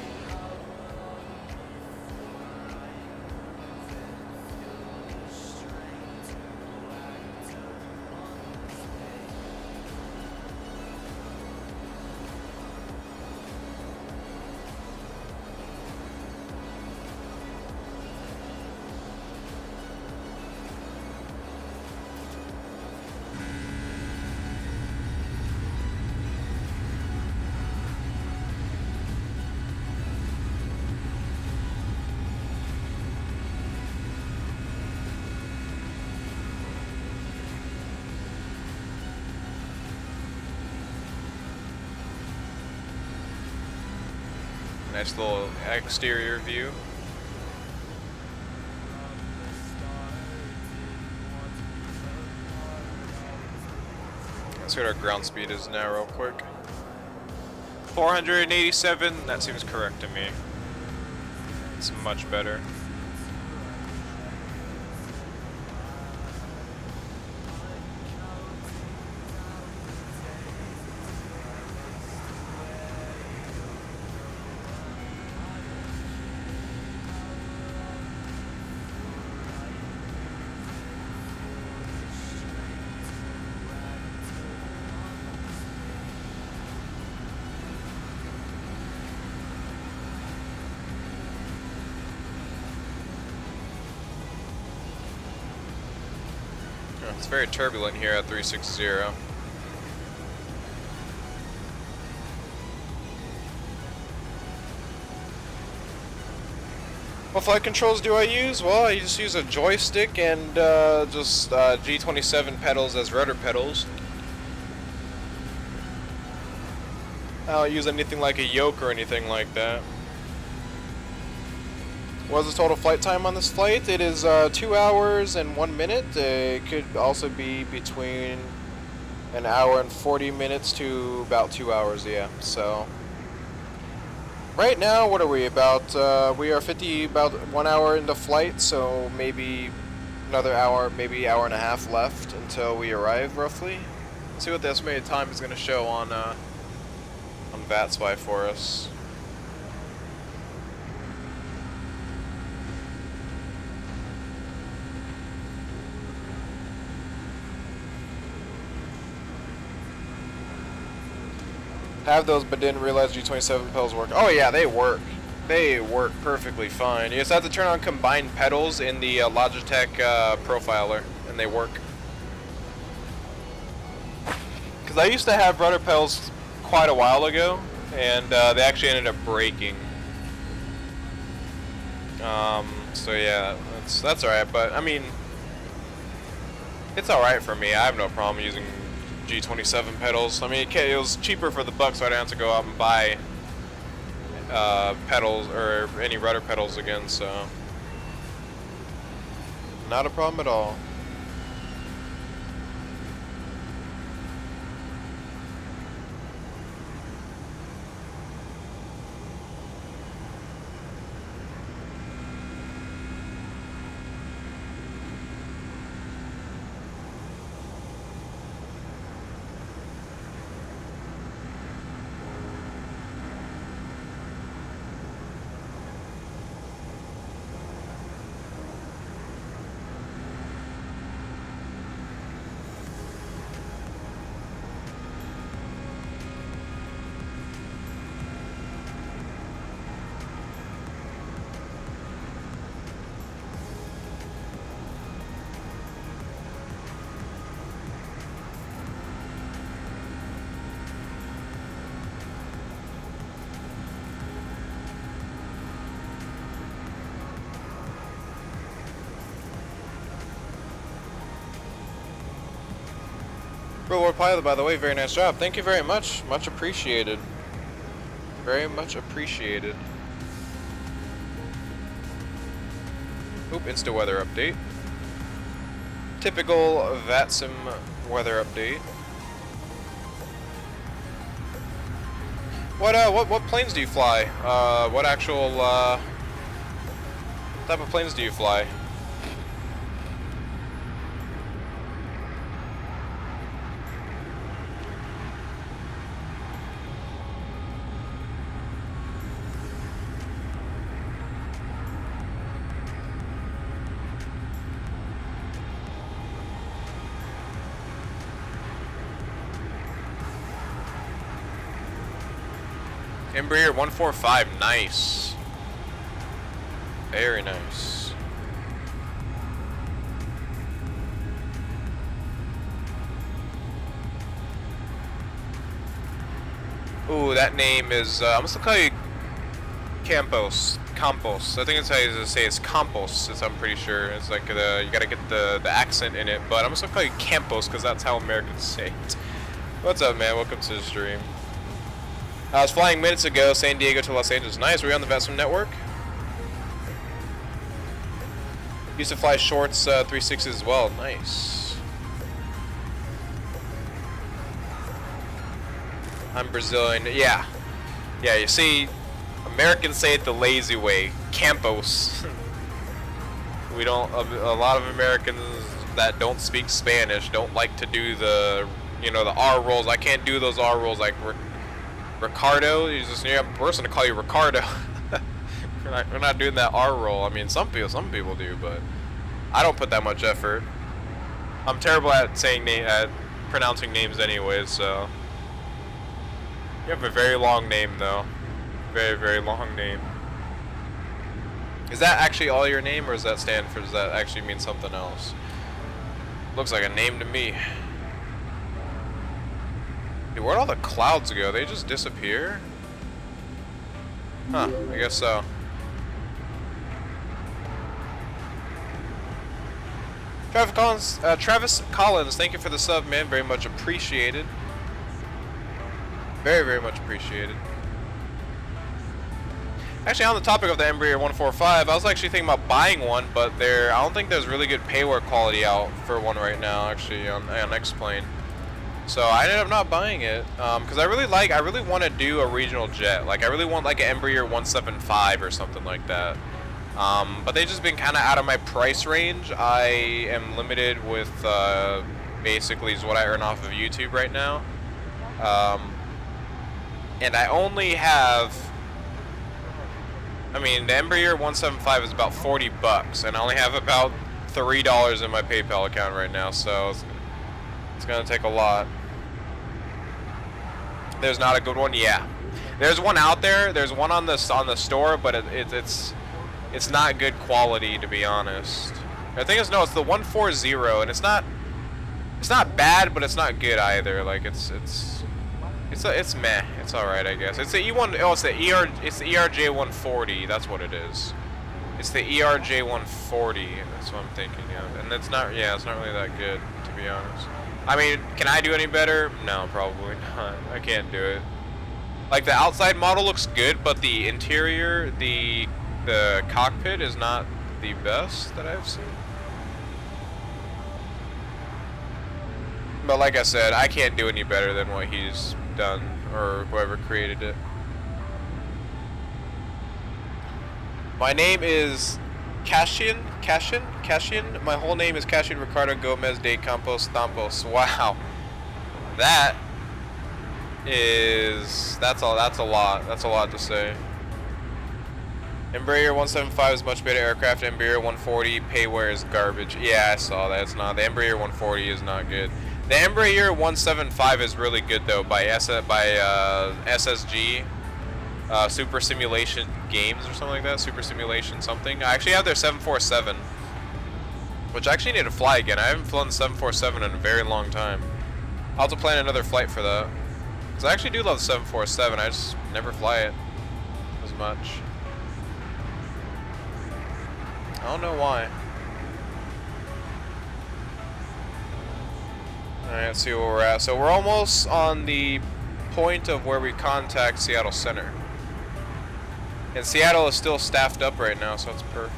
Nice little exterior view. Let's see what our ground speed is now real quick. 487, that seems correct to me. It's much better. It's very turbulent here at 360. What flight controls do I use? Well, I just use a joystick and just G27 pedals as rudder pedals. I don't use anything like a yoke or anything like that. What is the total flight time on this flight? It is 2 hours and 1 minute. It could also be between an hour and 40 minutes to about 2 hours, yeah. So right now, what are we about? We are about 1 hour into flight, so maybe another hour, maybe hour and a half left until we arrive, roughly. Let's see what the estimated time is going to show on VATSPY for us. Have those, but didn't realize G27 pedals work. Oh yeah, they work. They work perfectly fine. You just have to turn on combined pedals in the Logitech profiler, and they work. Because I used to have rudder pedals quite a while ago, and they actually ended up breaking. So yeah, that's alright. But I mean, it's alright for me. I have no problem using G27 pedals. I mean, it was cheaper for the buck, so I didn't have to go out and buy pedals or any rudder pedals again, so not a problem at all. Real World Pilot, by the way, very nice job. Thank you very much. Much appreciated. Very much appreciated. Oop, Insta weather update. Typical VATSIM weather update. What planes do you fly? What actual type of planes do you fly? Embraer 145, nice. Very nice. Ooh, that name is, I'm just gonna call you Campos. I think that's how you say it's Campos, I'm pretty sure. It's like, you gotta get the accent in it, but I'm just gonna call you Campos because that's how Americans say it. What's up, man? Welcome to the stream. I was flying minutes ago, San Diego to Los Angeles. Nice, were you on the VATSIM network? Used to fly shorts 360s as well. Nice. I'm Brazilian. Yeah. Yeah, you see, Americans say it the lazy way. Campos. We don't, a lot of Americans that don't speak Spanish don't like to do the, you know, the R rolls. I can't do those R rolls like Ricardo. You're just a person to call you Ricardo. we're not doing that R roll. I mean, some people do, but I don't put that much effort. I'm terrible at saying pronouncing names anyways. So you have a very long name, though. Very, very long name. Is that actually all your name, or does that stand for? Does that actually mean something else? Looks like a name to me. Dude, where'd all the clouds go? They just disappear? Huh, I guess so. Travis Collins, thank you for the sub, man. Very much appreciated. Very, very much appreciated. Actually, on the topic of the Embraer 145, I was actually thinking about buying one, but I don't think there's really good payware quality out for one right now, actually, on X-Plane. So I ended up not buying it, because I really want to do a regional jet. Like, I really want like an Embraer 175 or something like that. But they've just been kind of out of my price range. I am limited with, basically is what I earn off of YouTube right now. And I only have, I mean, the Embraer 175 is about 40 bucks, and I only have about $3 in my PayPal account right now, so it's gonna take a lot. There's not a good one, yeah. There's one out there. There's one on the store, but it's not good quality, to be honest. The thing is, no, it's the 140, and it's not bad, but it's not good either. Like it's meh. It's all right, I guess. It's the E1. Oh, it's the ERJ 140. That's what it is. It's the ERJ 140. That's what I'm thinking of. And it's not. Yeah, it's not really that good, to be honest. I mean, can I do any better? No, probably not. I can't do it. Like, the outside model looks good, but the interior, the cockpit is not the best that I've seen. But like I said, I can't do any better than what he's done, or whoever created it. My name is Cashin. My whole name is Cashin Ricardo Gomez de Campos Tampos. Wow, that's a lot. That's a lot to say. Embraer 175 is much better aircraft. Embraer 140 payware is garbage. Yeah, I saw that. It's not. The Embraer 140 is not good. The Embraer 175 is really good though, by SSG, Super Simulation Games or something like that. Super Simulation something. I actually have their 747, which I actually need to fly again. I haven't flown the 747 in a very long time. I'll have to plan another flight for that, because I actually do love the 747. I just never fly it as much. I don't know why. Alright, let's see where we're at. So we're almost on the point of where we contact Seattle Center. And Seattle is still staffed up right now, so it's perfect.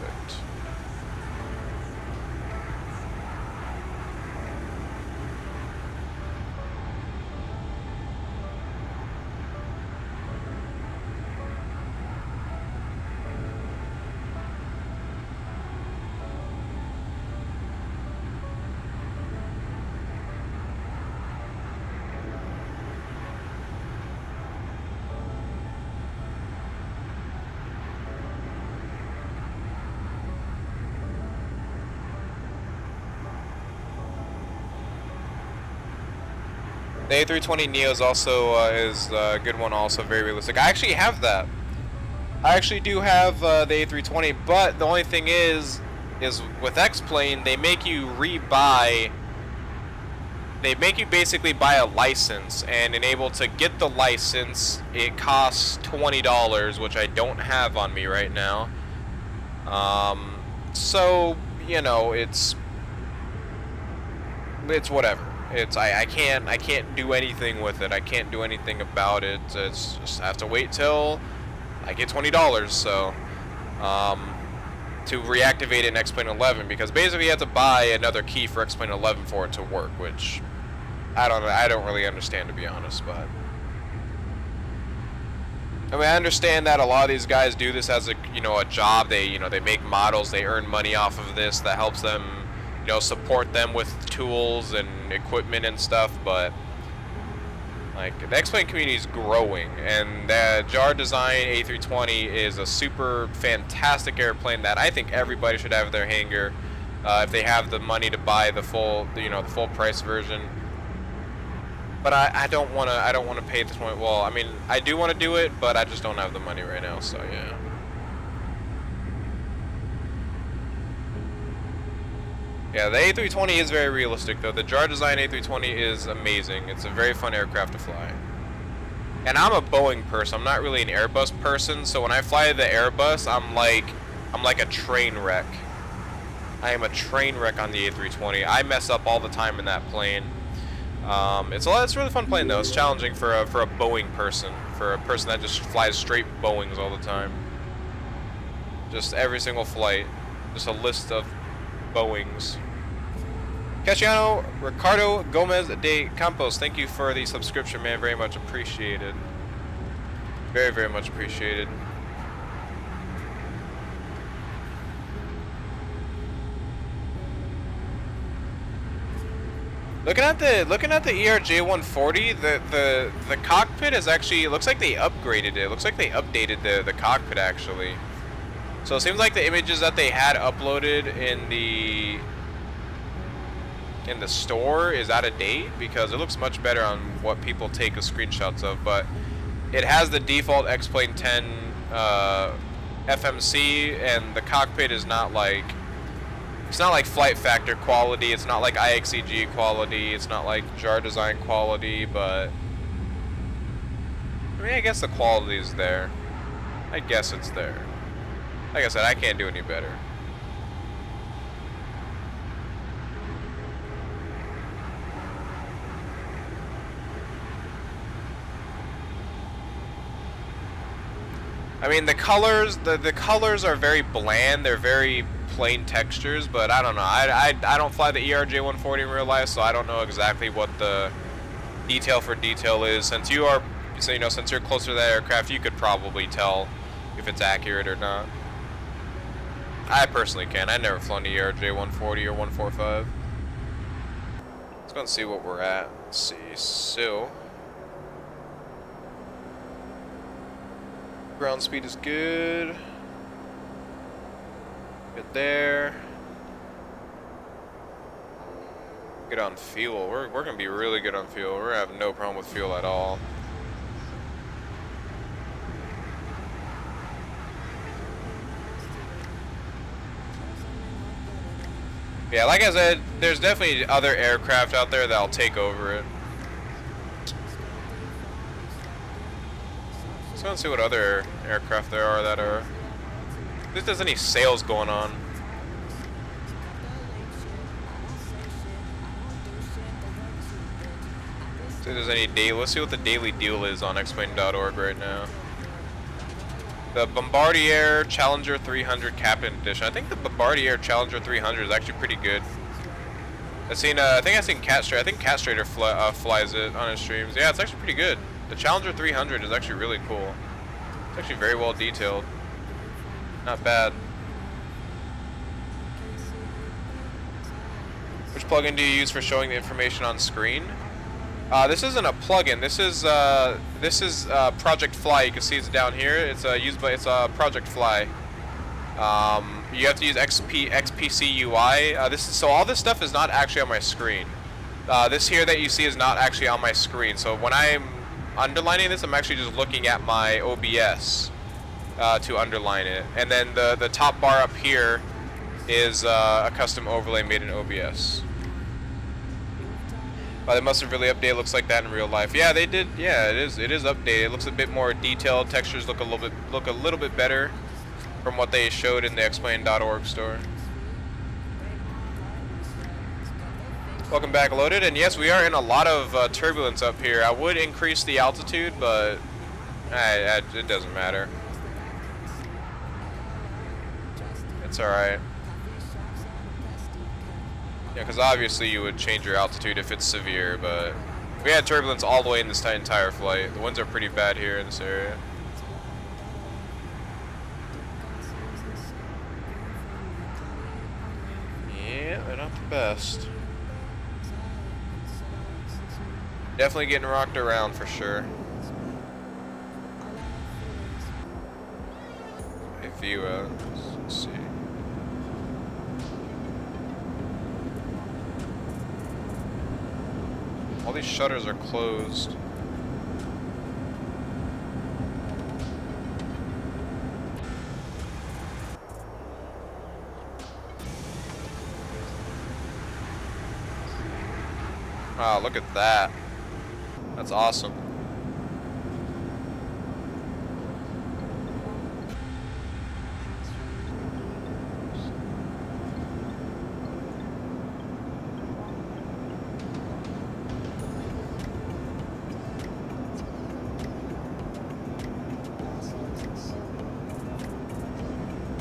The A320 Neo is also a good one, also very realistic. I actually have that. I actually do have the A320, but the only thing is with X-Plane, they make you rebuy. They make you basically buy a license, and enable to get the license, it costs $20, which I don't have on me right now. So you know, it's whatever. I can't do anything with it. I can't do anything about it. It's just have to wait till I get $20. So to reactivate it in X-Plane 11, because basically you have to buy another key for X-Plane 11 for it to work, which I don't really understand, to be honest. But I mean, I understand that a lot of these guys do this as a job. They they make models, they earn money off of this. That helps them support them with tools and equipment and stuff, but like the X-Plane community is growing, and the JAR Design A320 is a super fantastic airplane that I think everybody should have in their hangar if they have the money to buy the full the full price version. But I don't want to pay this point. Well, I mean, I do want to do it, but I just don't have the money right now, so yeah. Yeah, the A320 is very realistic, though. The JAR Design A320 is amazing. It's a very fun aircraft to fly. And I'm a Boeing person. I'm not really an Airbus person, so when I fly the Airbus, I'm like a train wreck. I am a train wreck on the A320. I mess up all the time in that plane. It's a really fun plane, though. It's challenging for a Boeing person, for a person that just flies straight Boeings all the time. Just every single flight, just a list of Boeings. Cassiano Ricardo Gomez de Campos, thank you for the subscription, man. Very much appreciated. Very, very much appreciated. Looking at the ERJ-140, the cockpit is actually, it looks like they upgraded it. It looks like they updated the cockpit actually. So it seems like the images that they had uploaded in the store is out of date, because it looks much better on what people take as screenshots of. But it has the default X-Plane 10 FMC, and the cockpit is not like, it's not like Flight Factor quality, it's not like IXEG quality, it's not like JAR Design quality, but I mean, I guess the quality is there. I guess it's there. Like I said, I can't do any better. I mean, the colors, the colors are very bland. They're very plain textures, but I don't know. I don't fly the ERJ-140 in real life, so I don't know exactly what the detail for detail is. Since you are, so since you're closer to that aircraft, you could probably tell if it's accurate or not. I personally can. I never flown the ERJ-140 or 145. Let's go and see what we're at. Let's see. So ground speed is good. Good there. Good on fuel. We're gonna be really good on fuel. We're gonna have no problem with fuel at all. Yeah, like I said, there's definitely other aircraft out there that'll take over it. Let's go and see what other aircraft there are that are... If there's any sales going on. See if there's any daily. Let's see what the daily deal is on explain.org right now. The Bombardier Challenger 300 Captain Edition. I think the Bombardier Challenger 300 is actually pretty good. I think I've seen Cat Strader. I think Cat Strader flies it on his streams. Yeah, it's actually pretty good. The Challenger 300 is actually really cool. It's actually very well detailed. Not bad. Which plugin do you use for showing the information on screen? This isn't a plugin. This is Project Fly. You can see it's down here. It's Project Fly. You have to use XPC UI. So all this stuff is not actually on my screen. This here that you see is not actually on my screen. So when I'm underlining this, I'm actually just looking at my OBS to underline it. And then the top bar up here is a custom overlay made in OBS. They must have really updated. Looks like that in real life. Yeah, they did. Yeah, it is updated. It looks a bit more detailed. Textures look a little bit better from what they showed in the explain.org store. Welcome back, Loaded. And yes, we are in a lot of turbulence up here. I would increase the altitude, but it doesn't matter. It's alright. Yeah, because obviously you would change your altitude if it's severe, but we had turbulence all the way in this entire flight. The winds are pretty bad here in this area. Yeah, they're not the best. Definitely getting rocked around for sure. A view out. Let's see. All these shutters are closed. Wow, look at that. That's awesome.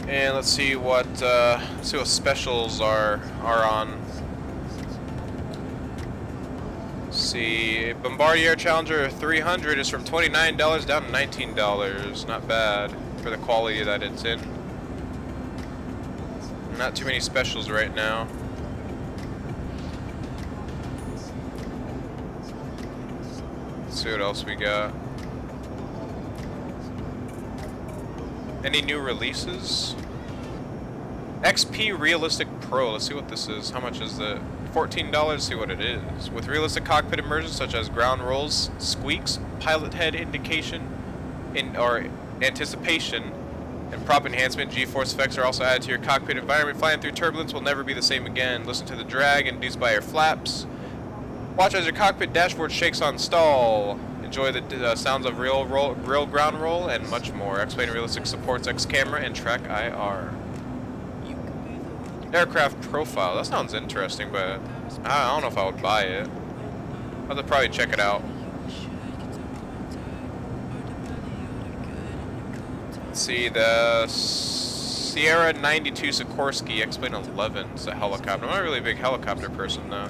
And let's see what specials are on. Let's see, Bombardier Challenger 300 is from $29 down to $19. Not bad for the quality that it's in. Not too many specials right now. Let's see what else we got. Any new releases? XP Realistic Pro. Let's see what this is. How much is it? $14. Let's see what it is. With realistic cockpit immersions such as ground rolls, squeaks, pilot head indication, or anticipation, and prop enhancement, G-force effects are also added to your cockpit environment. Flying through turbulence will never be the same again. Listen to the drag induced by your flaps. Watch as your cockpit dashboard shakes on stall. Enjoy the sounds of real ground roll and much more. Explain Realistic supports X camera and track IR. Aircraft profile. That sounds interesting, but I don't know if I would buy it. I'll have to probably check it out. Let's see, the Sierra 92 Sikorsky Explain 11. It's a helicopter. I'm not really a big helicopter person though.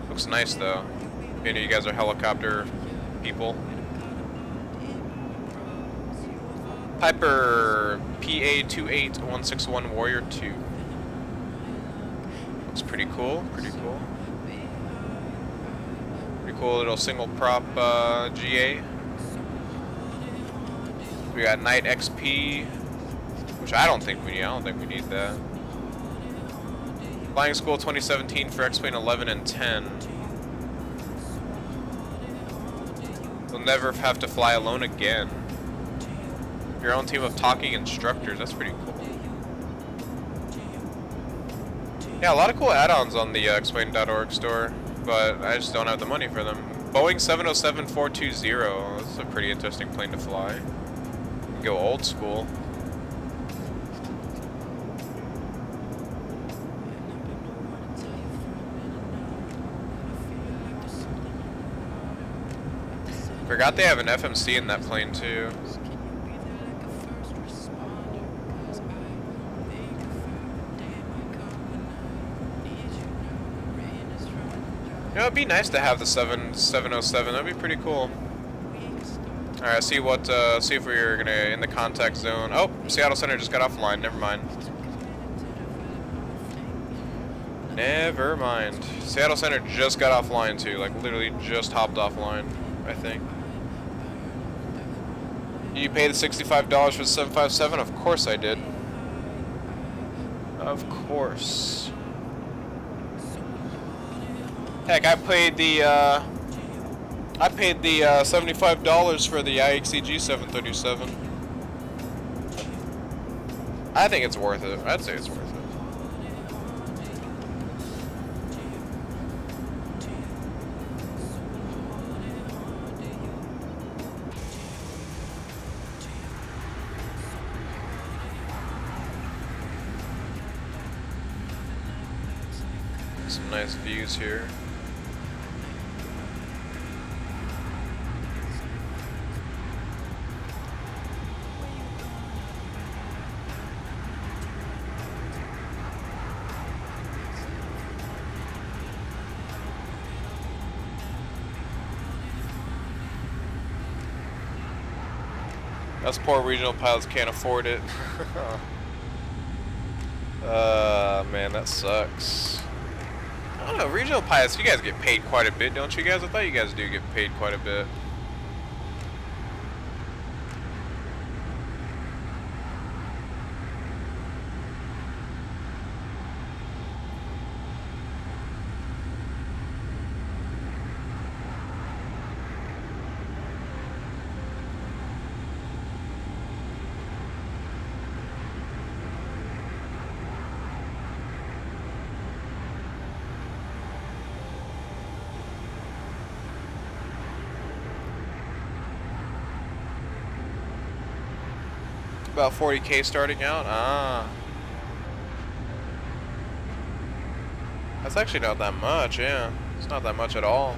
Looks nice though. I know you guys are helicopter people. Piper PA28161 Warrior 2. Looks pretty cool, pretty cool. Pretty cool little single prop GA. We got Knight XP, which I don't think we need. I don't think we need that. Flying School 2017 for X-Plane 11 and 10. You'll never have to fly alone again. Your own team of talking instructors. That's pretty cool. Yeah, a lot of cool add-ons on the explain.org store, but I just don't have the money for them. Boeing 707-420. That's a pretty interesting plane to fly. Go old school. Forgot they have an FMC in that plane too. You know, it'd be nice to have the 707. That'd be pretty cool. All right, see if we're gonna in the contact zone. Oh, Seattle Center just got offline. Never mind. Never mind. Seattle Center just got offline too. Like literally just hopped offline, I think. You pay the $65 for the 757? Of course I did. Of course. Heck, I paid the $75 for the IXCG 737. I think it's worth it. I'd say it's worth it. Some nice views here. Us poor regional pilots can't afford it. Man, that sucks. I don't know, regional pilots, you guys get paid quite a bit, don't you guys? I thought you guys do get paid quite a bit. About 40K starting out? Ah. That's actually not that much, yeah. It's not that much at all.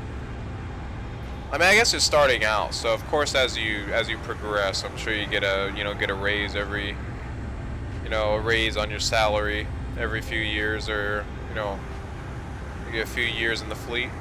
I mean, I guess it's starting out, so of course as you progress, I'm sure you get a raise every, a raise on your salary every few years, or, you get a few years in the fleet.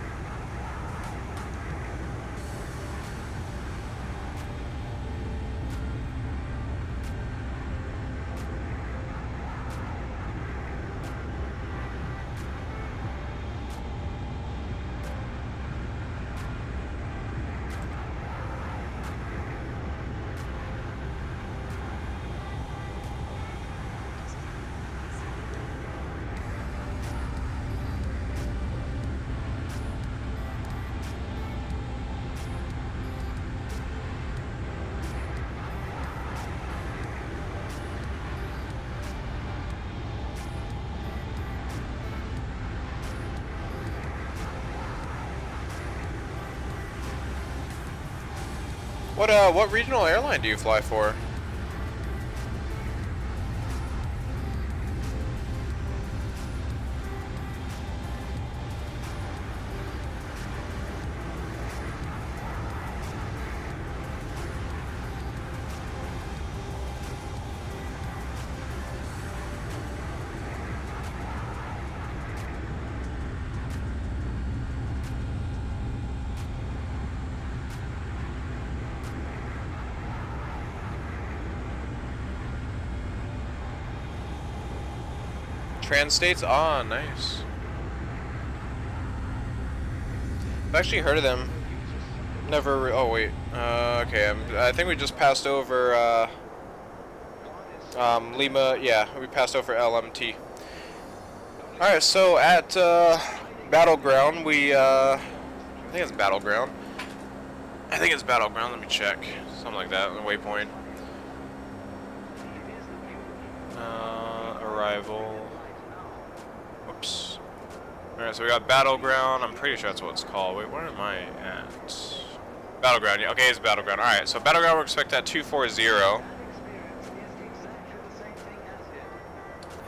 What regional airline do you fly for? Trans-States? Ah, nice. I've actually heard of them. Never. Oh wait. Okay. I think we just passed over Lima. Yeah, we passed over LMT. All right. So at Battleground, I think it's Battleground. Let me check. Something like that. The waypoint. Arrival. Whoops. Alright, so we got Battleground. I'm pretty sure that's what it's called. Wait, where am I at? Battleground. Yeah, okay, it's Battleground. Alright, so Battleground we're expecting at 240.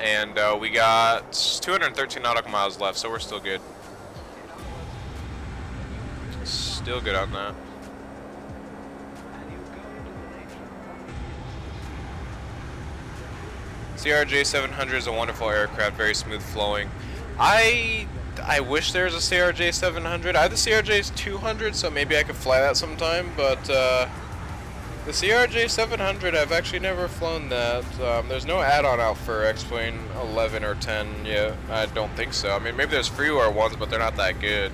And we got 213 nautical miles left, so we're still good. Still good on that. CRJ 700 is a wonderful aircraft, very smooth flowing. I wish there was a CRJ 700. I have the CRJ 200, so maybe I could fly that sometime, but the CRJ 700, I've actually never flown that. There's no add-on out for X-Plane 11 or 10 yet. I don't think so. I mean, maybe there's freeware ones, but they're not that good.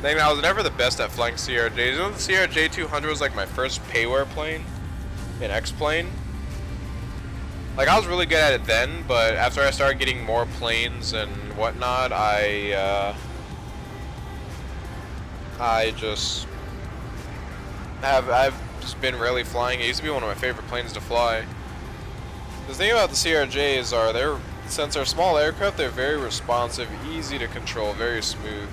Thing, I was never the best at flying CRJs. You know, the CRJ 200 was like my first payware plane in X-Plane. Like, I was really good at it then, but after I started getting more planes and whatnot, I've just been rarely flying. It used to be one of my favorite planes to fly. The thing about the CRJs are since they're small aircraft, they're very responsive, easy to control, very smooth.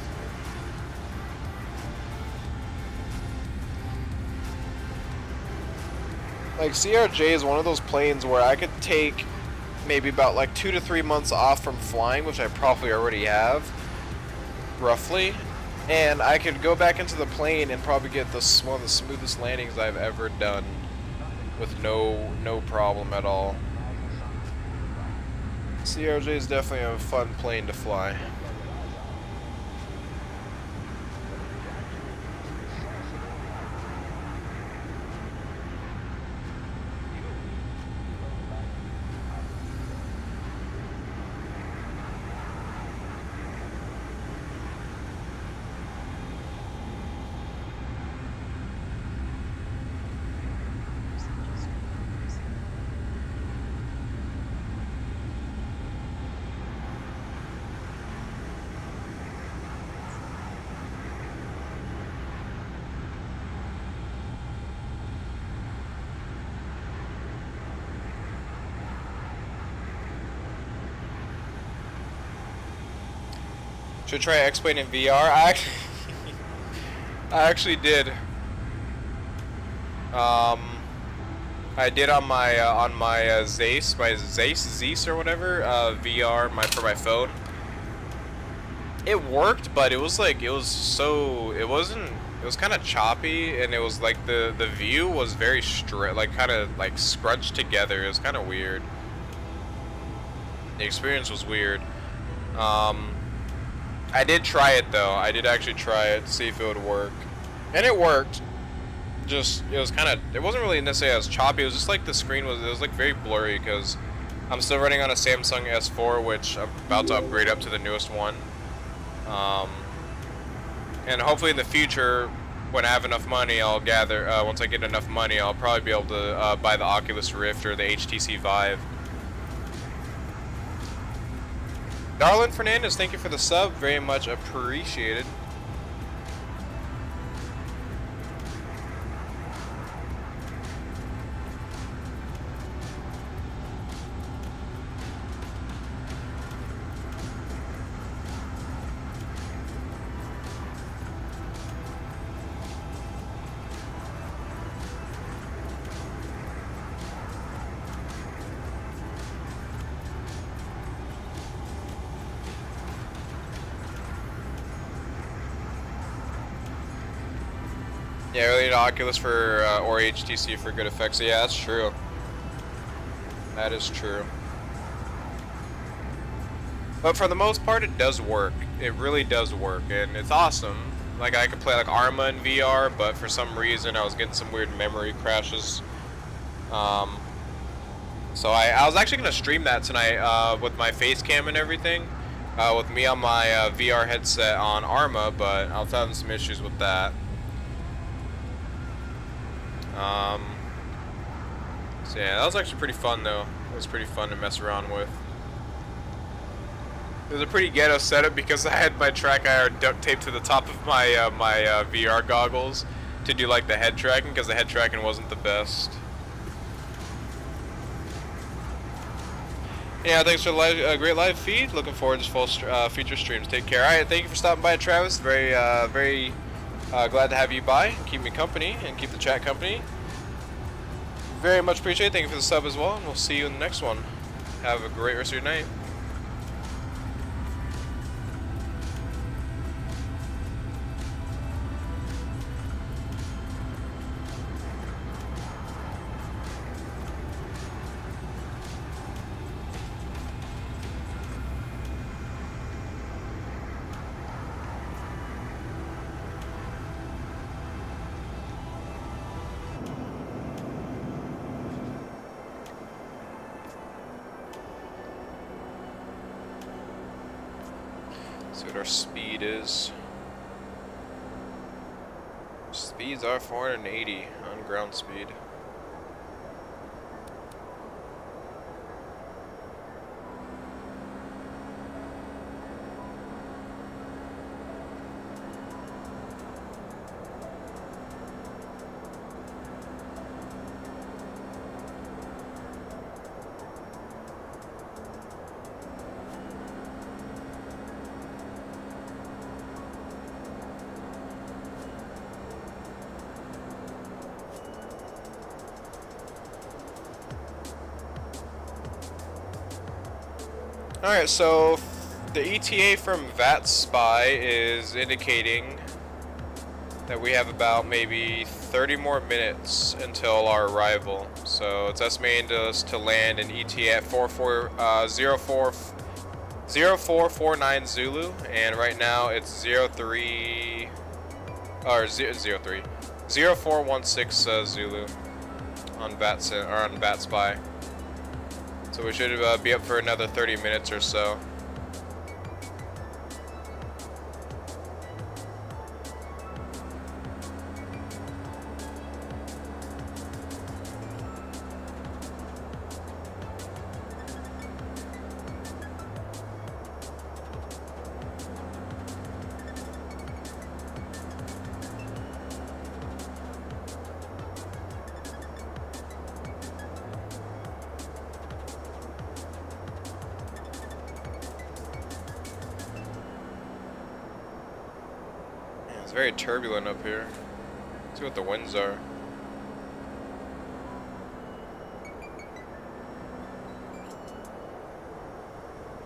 Like, CRJ is one of those planes where I could take maybe about like 2 to 3 months off from flying, which I probably already have, roughly, and I could go back into the plane and probably get one of the smoothest landings I've ever done with no problem at all. CRJ is definitely a fun plane to fly. Should try X-Plane in VR. I actually did. I did on my Zeiss, Zeiss or whatever, VR for my phone. It worked, but it was kind of choppy, and it was like the view was very straight, like kind of like scrunched together. It was kind of weird. The experience was weird. I did try it though. I did actually try it to see if it would work, and it worked. Just it wasn't really necessarily as choppy. It was just like the screen was like very blurry because I'm still running on a Samsung S4, which I'm about to upgrade up to the newest one. And hopefully in the future, when I have enough money, once I get enough money, I'll probably be able to buy the Oculus Rift or the HTC Vive. Darlin Fernandez, thank you for the sub. Very much appreciated. Yeah, really need Oculus or HTC for good effects. Yeah, that's true. That is true. But for the most part, it does work. It really does work, and it's awesome. Like, I could play like Arma in VR, but for some reason I was getting some weird memory crashes. So I was actually gonna stream that tonight with my face cam and everything, with me on my VR headset on Arma, but I was having some issues with that. So yeah, that was actually pretty fun though. It was pretty fun to mess around with. It was a pretty ghetto setup because I had my track IR duct taped to the top of my VR goggles to do like the head tracking, because the head tracking wasn't the best. Yeah, thanks for the great live feed. Looking forward to full future streams. Take care. Alright, thank you for stopping by, Travis. Very glad to have you by. Keep me company and keep the chat company. Very much appreciate it. Thank you for the sub as well, and we'll see you in the next one. Have a great rest of your night. See what our speed is. Speeds are 480 on ground speed. Alright, so the ETA from VAT Spy is indicating that we have about maybe 30 more minutes until our arrival. So it's estimating us to land in ETA at 0449 Zulu, and right now it's 03 0416 Zulu on VAT Spy. So we should be up for another 30 minutes or so. It's very turbulent up here. Let's see what the winds are.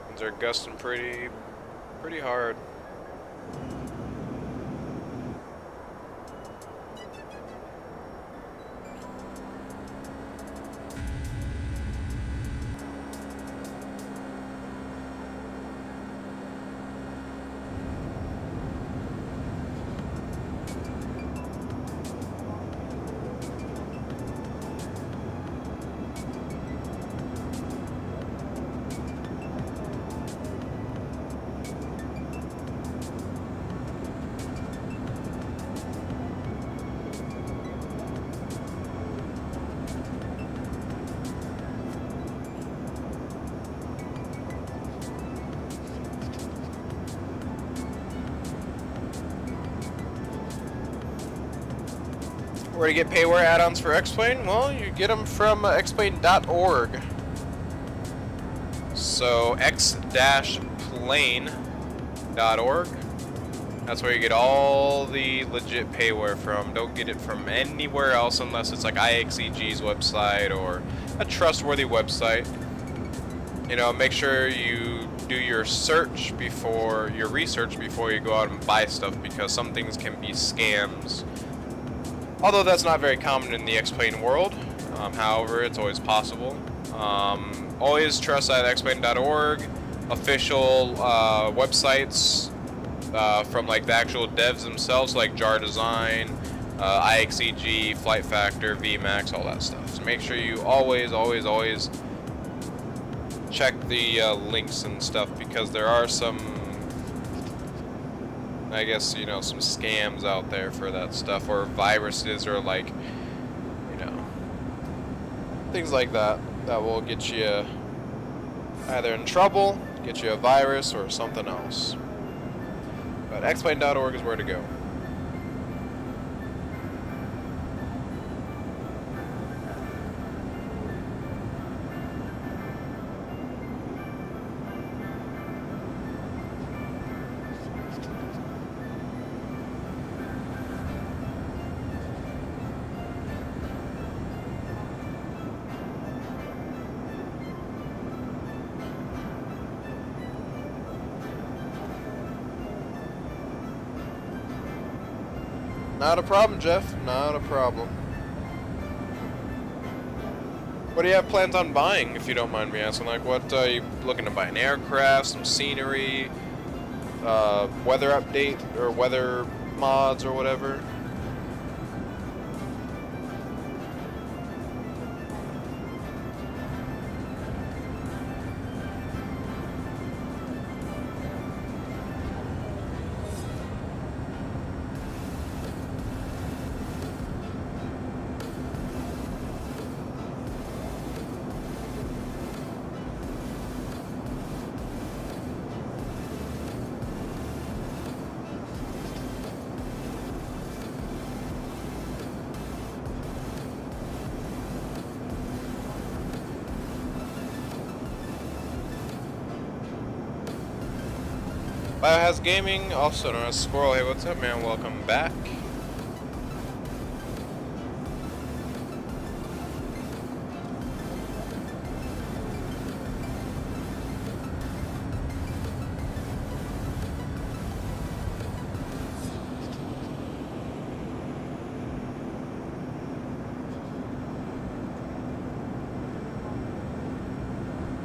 Winds are gusting pretty hard. Where to get payware add-ons for X-Plane? Well, you get them from xplane.org. So x-plane.org. That's where you get all the legit payware from. Don't get it from anywhere else unless it's like IXEG's website or a trustworthy website. You know, make sure you do your research before you go out and buy stuff, because some things can be scams. Although that's not very common in the X-Plane world. However, it's always possible. Always trust at xplane.org, official websites from like the actual devs themselves, like Jar Design, IXEG, Flight Factor, VMAX, all that stuff. So make sure you always check the links and stuff, because there are some, I guess, you know, some scams out there for that stuff, or viruses, or like, you know, things like that will get you either in trouble, get you a virus, or something else. But xplane.org is where to go. Not a problem, Jeff. Not a problem. What do you have plans on buying, if you don't mind me asking? Like, what are you looking to buy? An aircraft, some scenery, weather update, or weather mods, or whatever? Biohazard Gaming, also known as Squirrel. Hey, what's up, man? Welcome back.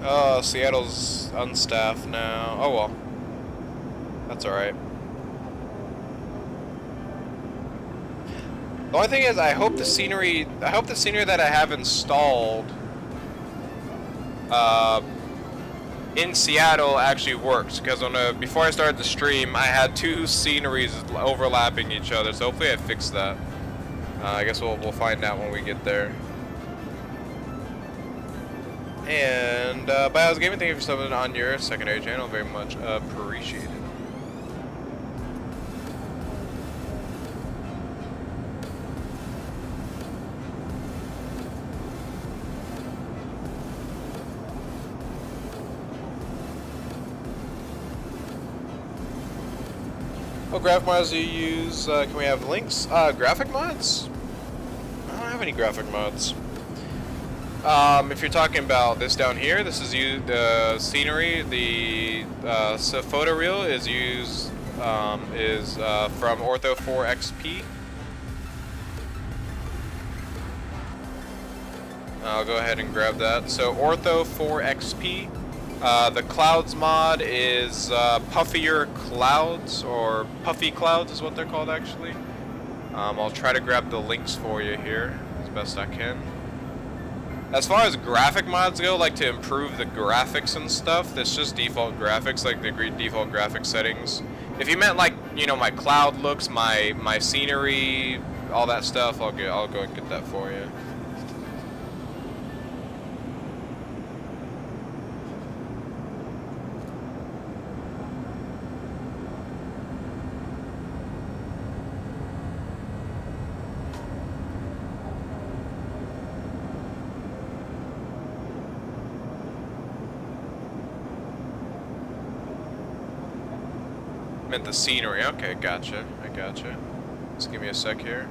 Oh, Seattle's unstaffed now. Oh well. That's alright. The only thing is, I hope the scenery that I have installed in Seattle actually works, because before I started the stream, I had two sceneries overlapping each other, so hopefully I fixed that. I guess we'll find out when we get there. And Bios Gaming, thank you for subbing on your secondary channel, very much appreciated. What graphic mods do you use? Can we have links? Graphic mods? I don't have any graphic mods. If you're talking about this down here, this is the scenery. The photo reel is from Ortho 4 XP. I'll go ahead and grab that. So Ortho 4 XP. The clouds mod is puffier clouds, or puffy clouds is what they're called actually. I'll try to grab the links for you here as best I can. As far as graphic mods go, like to improve the graphics and stuff, that's just default graphics, like the default graphic settings. If you meant like, you know, my cloud looks, my scenery, all that stuff, I'll go and get that for you. Meant the scenery. Okay, gotcha. I gotcha. Just give me a sec here.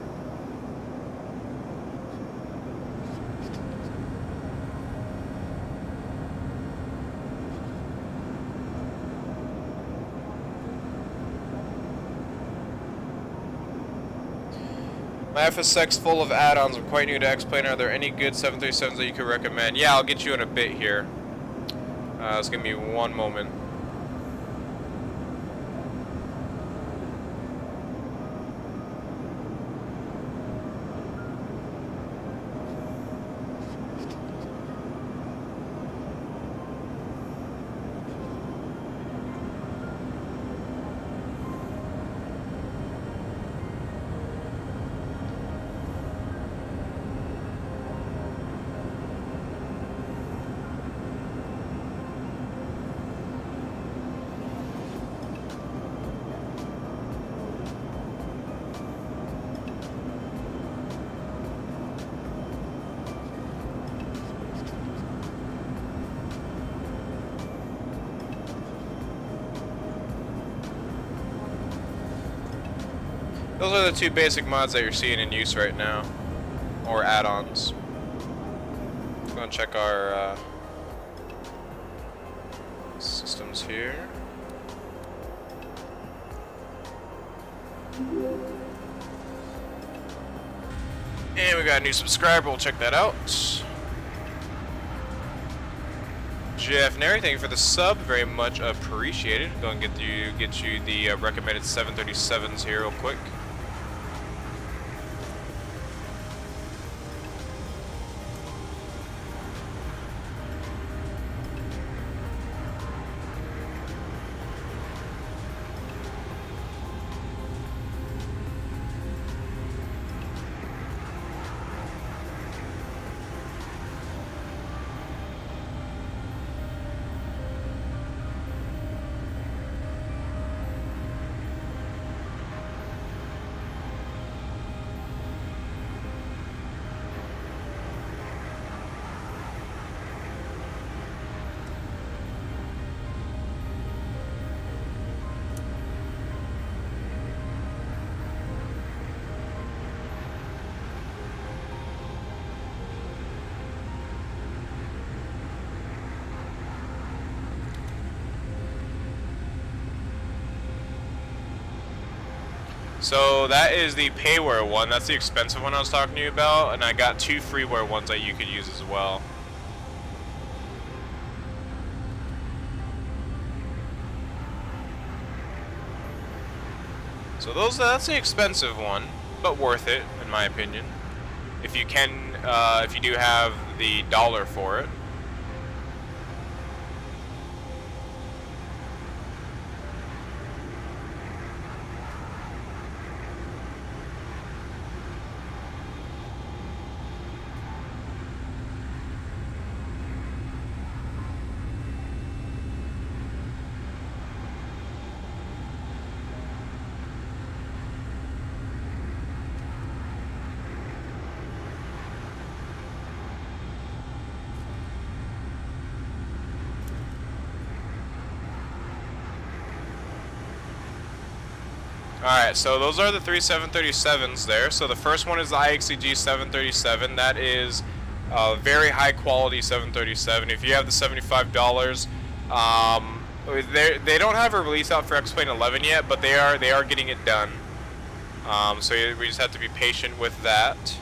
My FSX full of add-ons. I'm quite new to X-Plane. Are there any good 737s that you could recommend? Yeah, I'll get you in a bit here. Just give me one moment. Those are the two basic mods that you're seeing in use right now, or add-ons. Go and check our systems here. And we got a new subscriber, we'll check that out. Jeff Neri, thank you for the sub, very much appreciated. Go and get you the recommended 737s here real quick. So that is the payware one. That's the expensive one I was talking to you about, and I got 2 freeware ones that you could use as well. So that's the expensive one, but worth it in my opinion. If you can, if you do have the dollar for it. Alright, so those are the 3 737s there. So the first one is the IXCG 737. That is a very high quality 737. If you have the $75, they don't have a release out for X-Plane 11 yet, but they are getting it done. So we just have to be patient with that.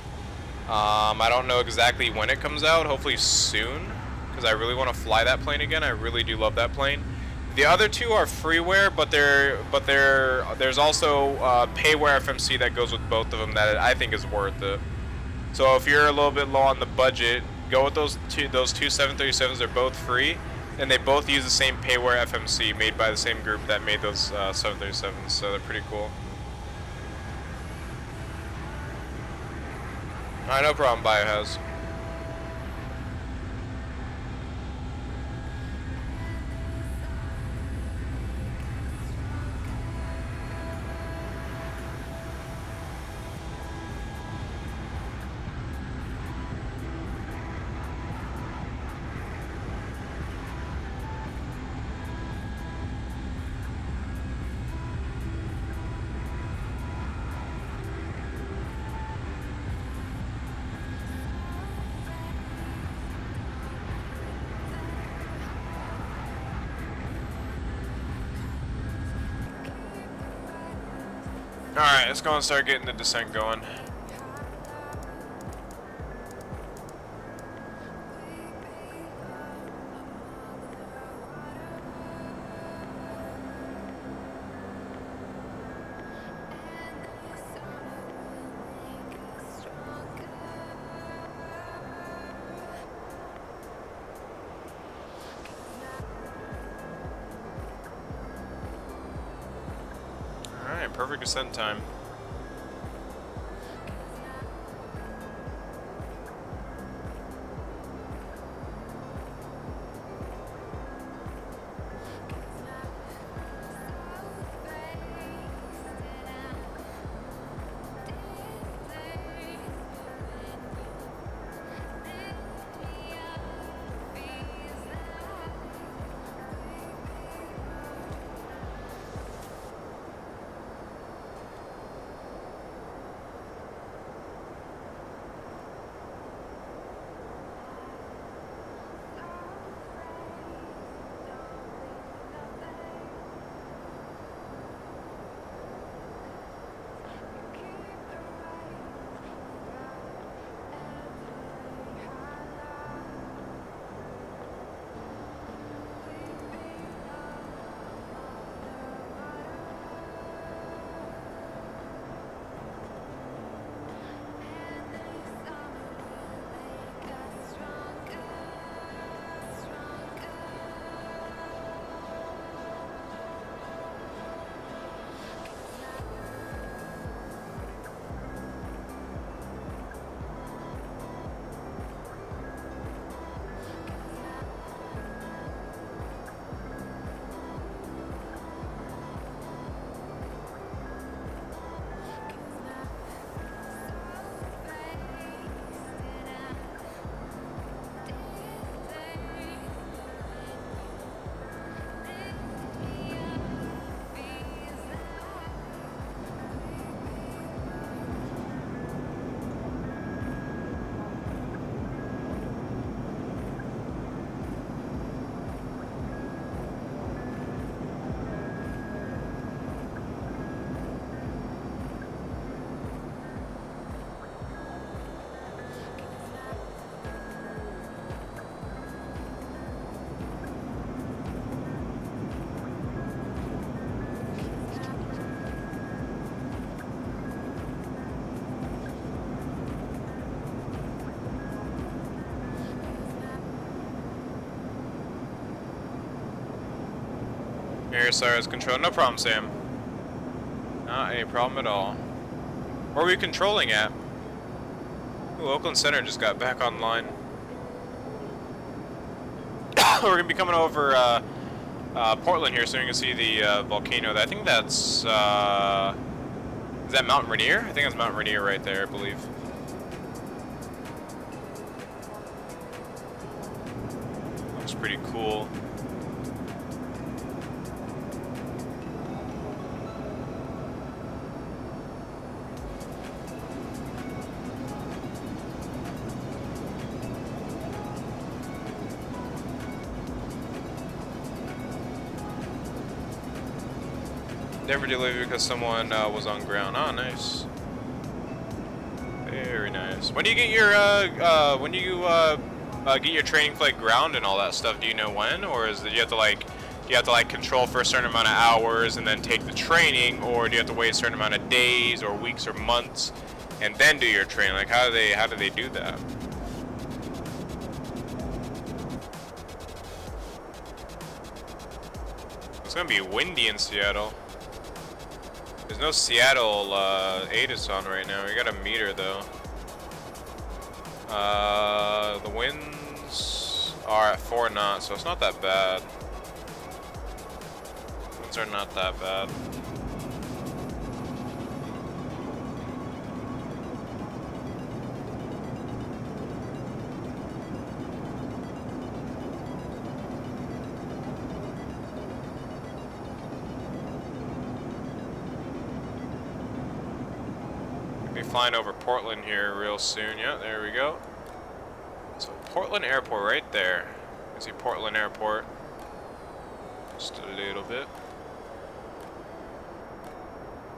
I don't know exactly when it comes out. Hopefully soon, because I really want to fly that plane again. I really do love that plane. The other 2 are freeware, but there's also payware FMC that goes with both of them that I think is worth it. So if you're a little bit low on the budget, go with those two 737s. They're both free, and they both use the same payware FMC made by the same group that made those 737s. So they're pretty cool. Alright, no problem, Biohaz. Alright, let's go and start getting the descent going. Alright, perfect descent time. Air Cyrus control. No problem, Sam. Not a problem at all. Where are we controlling at? Ooh, Oakland Center just got back online. We're gonna be coming over Portland here, so you can see the volcano. I think that's is that Mount Rainier? I think that's Mount Rainier right there, I believe. Looks pretty cool. Never delivered because someone was on ground. Oh, nice. Very nice. When do you get your get your training flight ground and all that stuff? Do you know when, or is it you have to like control for a certain amount of hours and then take the training, or do you have to wait a certain amount of days or weeks or months and then do your training? Like how do they do that? It's gonna be windy in Seattle. There's no Seattle ATIS on right now. We got a meter though. The winds are at 4 knots, so it's not that bad. Winds are not that bad. Flying over Portland here real soon. Yeah, there we go. So Portland Airport right there. You see Portland Airport. Just a little bit.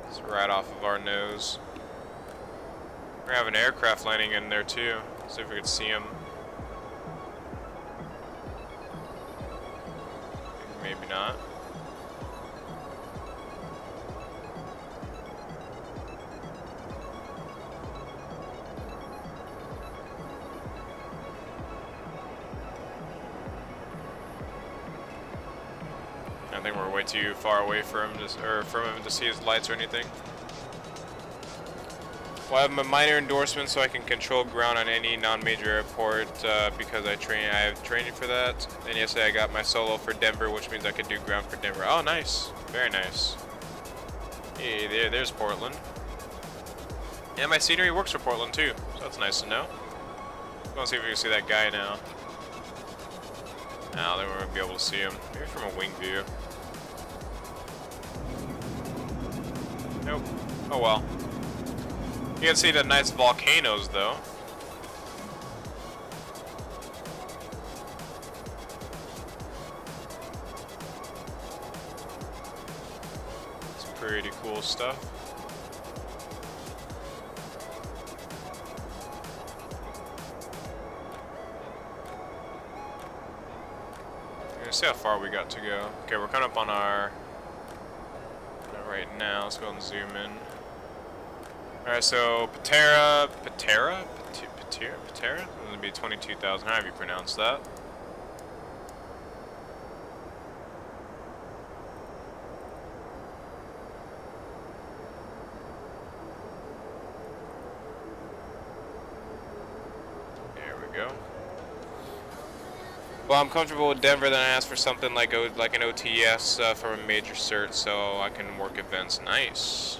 It's right off of our nose. We're gonna have an aircraft landing in there too. See if we can see them. Maybe not. I think we're way too far away from him to see his lights or anything. Well, I have a minor endorsement so I can control ground on any non-major airport because I have training for that. And yesterday I got my solo for Denver, which means I could do ground for Denver. Oh, nice. Very nice. Hey, there's Portland. And my scenery works for Portland too, so that's nice to know. Let's see if we can see that guy now. No, then we won't be able to see him. Maybe from a wing view. Nope. Oh well. You can see the nice volcanoes though. It's pretty cool stuff. Let's see how far we got to go. Okay, we're coming up on our right now. Let's go and zoom in. Alright, so Patera? It's gonna be 22,000, however you pronounce that. There we go. Well, I'm comfortable with Denver, then I asked for something like an OTS from a major cert so I can work events. Nice.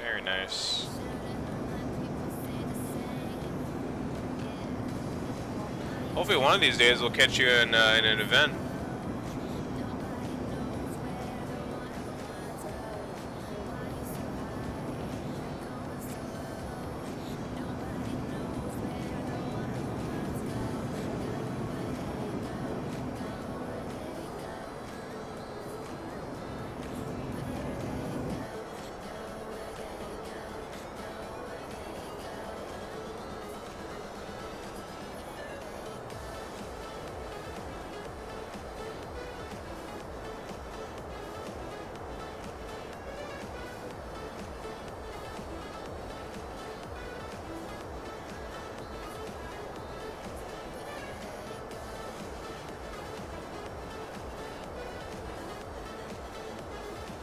Very nice. Hopefully one of these days we'll catch you in an event.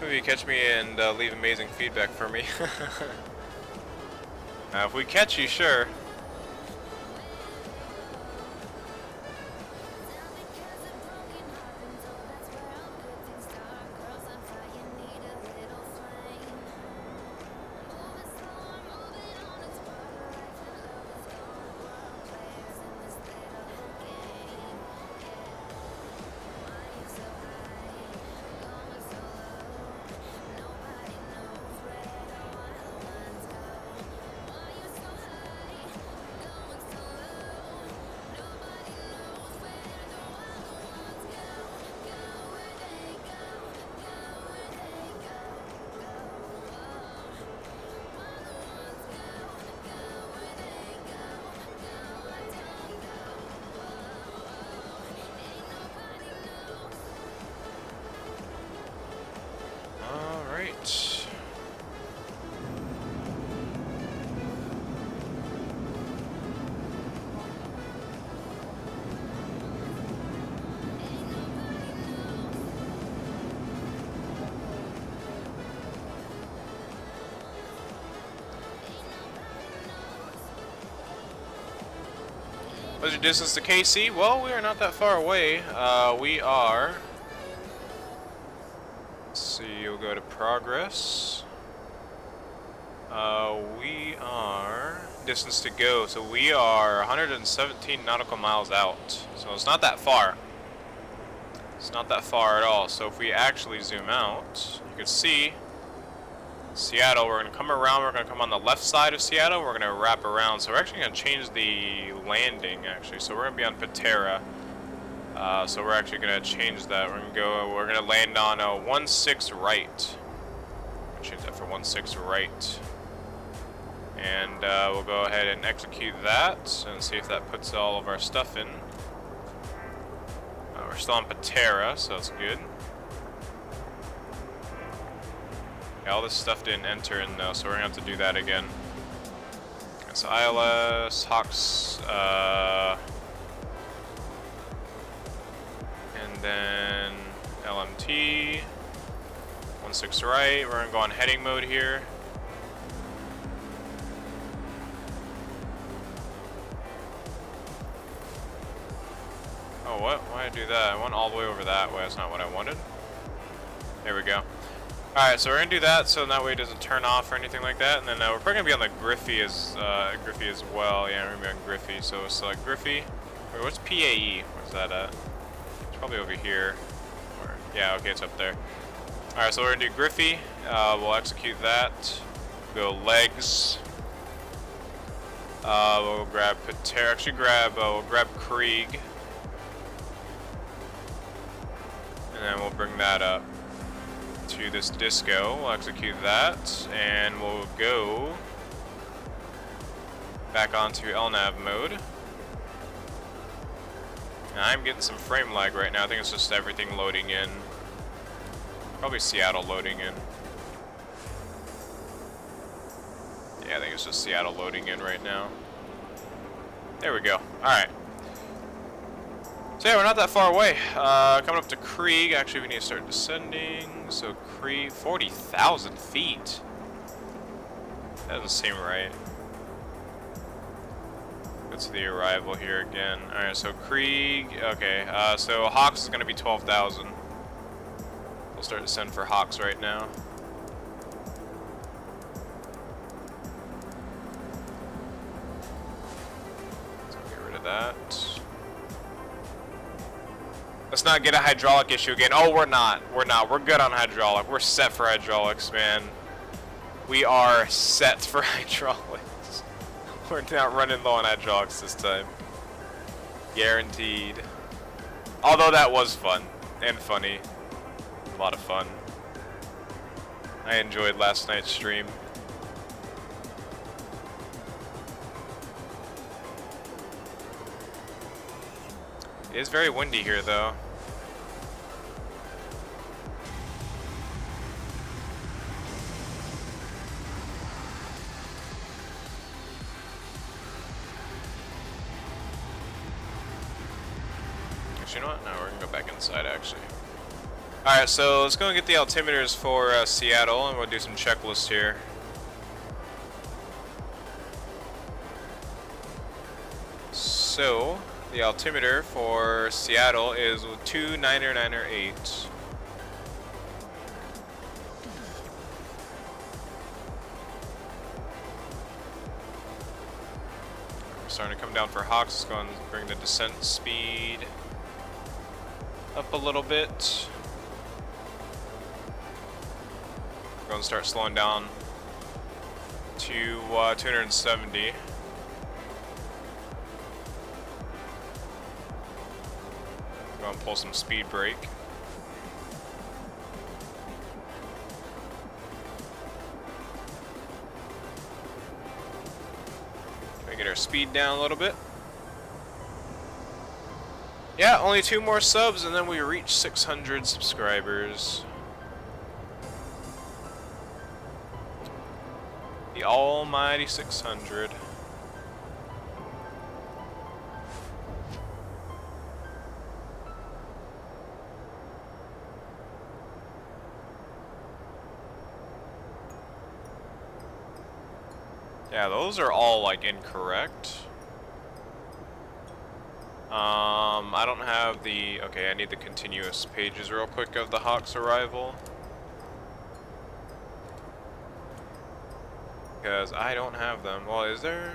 Maybe you catch me and leave amazing feedback for me. If we catch you, sure. Alright. What's your distance to KC? Well, we are not that far away. We are... Let's see, you'll go to progress. We are... Distance to go, so we are 117 nautical miles out. So it's not that far. It's not that far at all. So if we actually zoom out, you can see Seattle. We're going to come around. We're going to come on the left side of Seattle. We're going to wrap around. So we're actually going to change the landing, actually. So we're going to be on Patera. So we're actually going to change that. We're going to land on 16 right. Change that for 16 right. And we'll go ahead and execute that and see if that puts all of our stuff in. We're still on Patera, so that's good. Yeah, all this stuff didn't enter in though, so we're gonna have to do that again. So ILS, Hawks, and then LMT, 16 right. We're gonna go on heading mode here. Oh, what? Why did I do that? I went all the way over that way. That's not what I wanted. There we go. Alright, so we're going to do that so that way it doesn't turn off or anything like that. And then we're probably going to be on the Griffey as well. Yeah, we're going to be on Griffey. So select Griffey. Wait, what's PAE? Where's that at? It's probably over here. Or, yeah, okay, it's up there. Alright, so we're going to do Griffey. We'll execute that. Go legs. We'll grab Patera. Actually, we'll grab Krieg. And then we'll bring that up to this disco. We'll execute that, and we'll go back onto LNAV mode. And I'm getting some frame lag right now. I think it's just everything loading in. Probably Seattle loading in. Yeah, I think it's just Seattle loading in right now. There we go. Alright. So yeah, we're not that far away. Coming up to Krieg. Actually, we need to start descending. So Krieg, 40,000 feet. That doesn't seem right. Go to the arrival here again. Alright, so Krieg. Okay, so Hawks is going to be 12,000. We'll start to send for Hawks right now. So get rid of that. Let's not get a hydraulic issue again. Oh, we're not. We're not. We're good on hydraulic. We're set for hydraulics, man. We are set for hydraulics. We're not running low on hydraulics this time. Guaranteed. Although that was fun and funny. A lot of fun. I enjoyed last night's stream. It is very windy here, though. Actually, you know what? No, we're gonna go back inside, actually. Alright, so let's go and get the altimeters for Seattle, and we'll do some checklists here. So, the altimeter for Seattle is 29908. Starting to come down for Hawks. Let's go and bring the descent speed up a little bit. We're going to start slowing down to 270. Go and pull some speed brake. Get our speed down a little bit. Yeah, only 2 more subs and then we reach 600 subscribers. The almighty 600. Yeah, those are all like incorrect. I don't have the, okay, I need the continuous pages real quick of the Hawk's arrival. Because I don't have them. Well, is there?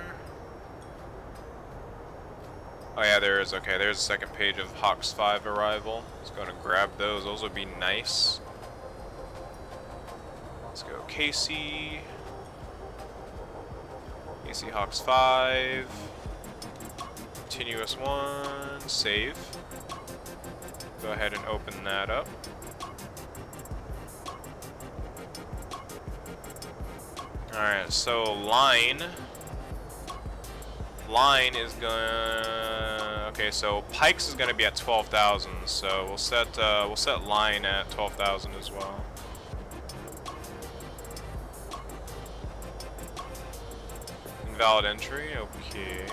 Oh yeah, there is. Okay, there's the second page of Hawk's 5 arrival. Let's go and grab those. Those would be nice. Let's go KC Hawks 5. Continuous 1. Save. Go ahead and open that up. Alright, so line is gonna, okay, so Pikes is gonna be at 12,000, so we'll set line at 12,000 as well. Invalid entry, okay.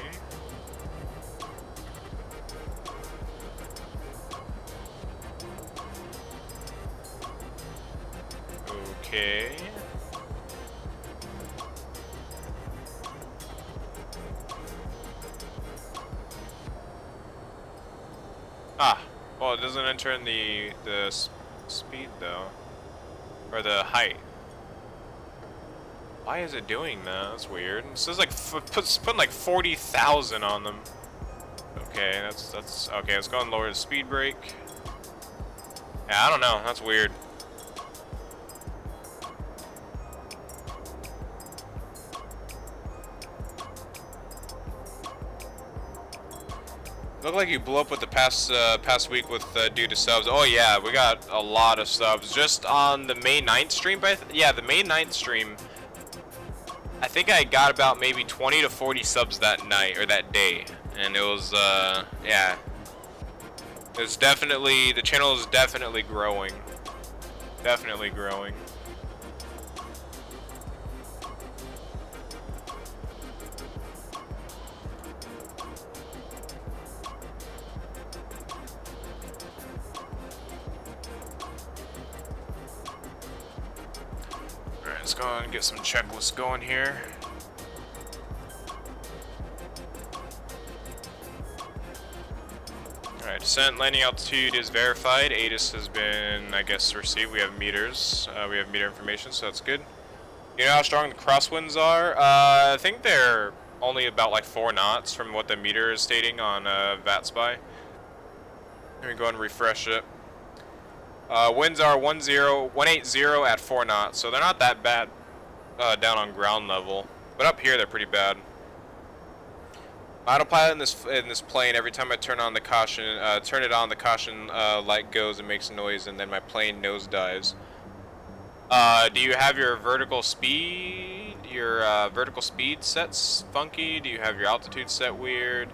Okay. Ah, well, it doesn't enter in the speed though, or the height. Why is it doing that? That's weird. It says like putting like 40,000 on them. Okay, that's okay. Let's go and lower the speed brake. Yeah, I don't know. That's weird. Looked like you blew up with the past week with due to subs. Oh yeah, we got a lot of subs just on the May 9th stream. Yeah, the May 9th stream. I think I got about maybe 20 to 40 subs that night or that day, and it was yeah. It's definitely, the channel is definitely growing. Definitely growing. Alright, let's go ahead and get some checklists going here. Alright, descent landing altitude is verified. ATIS has been, I guess, received. We have meters. We have meter information, so that's good. You know how strong the crosswinds are? I think they're only about like 4 knots from what the meter is stating on VATSPY. Let me go and refresh it. Winds are 180 at 4 knots, so they're not that bad down on ground level. But up here, they're pretty bad. Autopilot in this plane, every time I turn on the caution, the caution light goes and makes a noise, and then my plane nosedives. Do you have your vertical speed sets funky? Do you have your altitude set weird?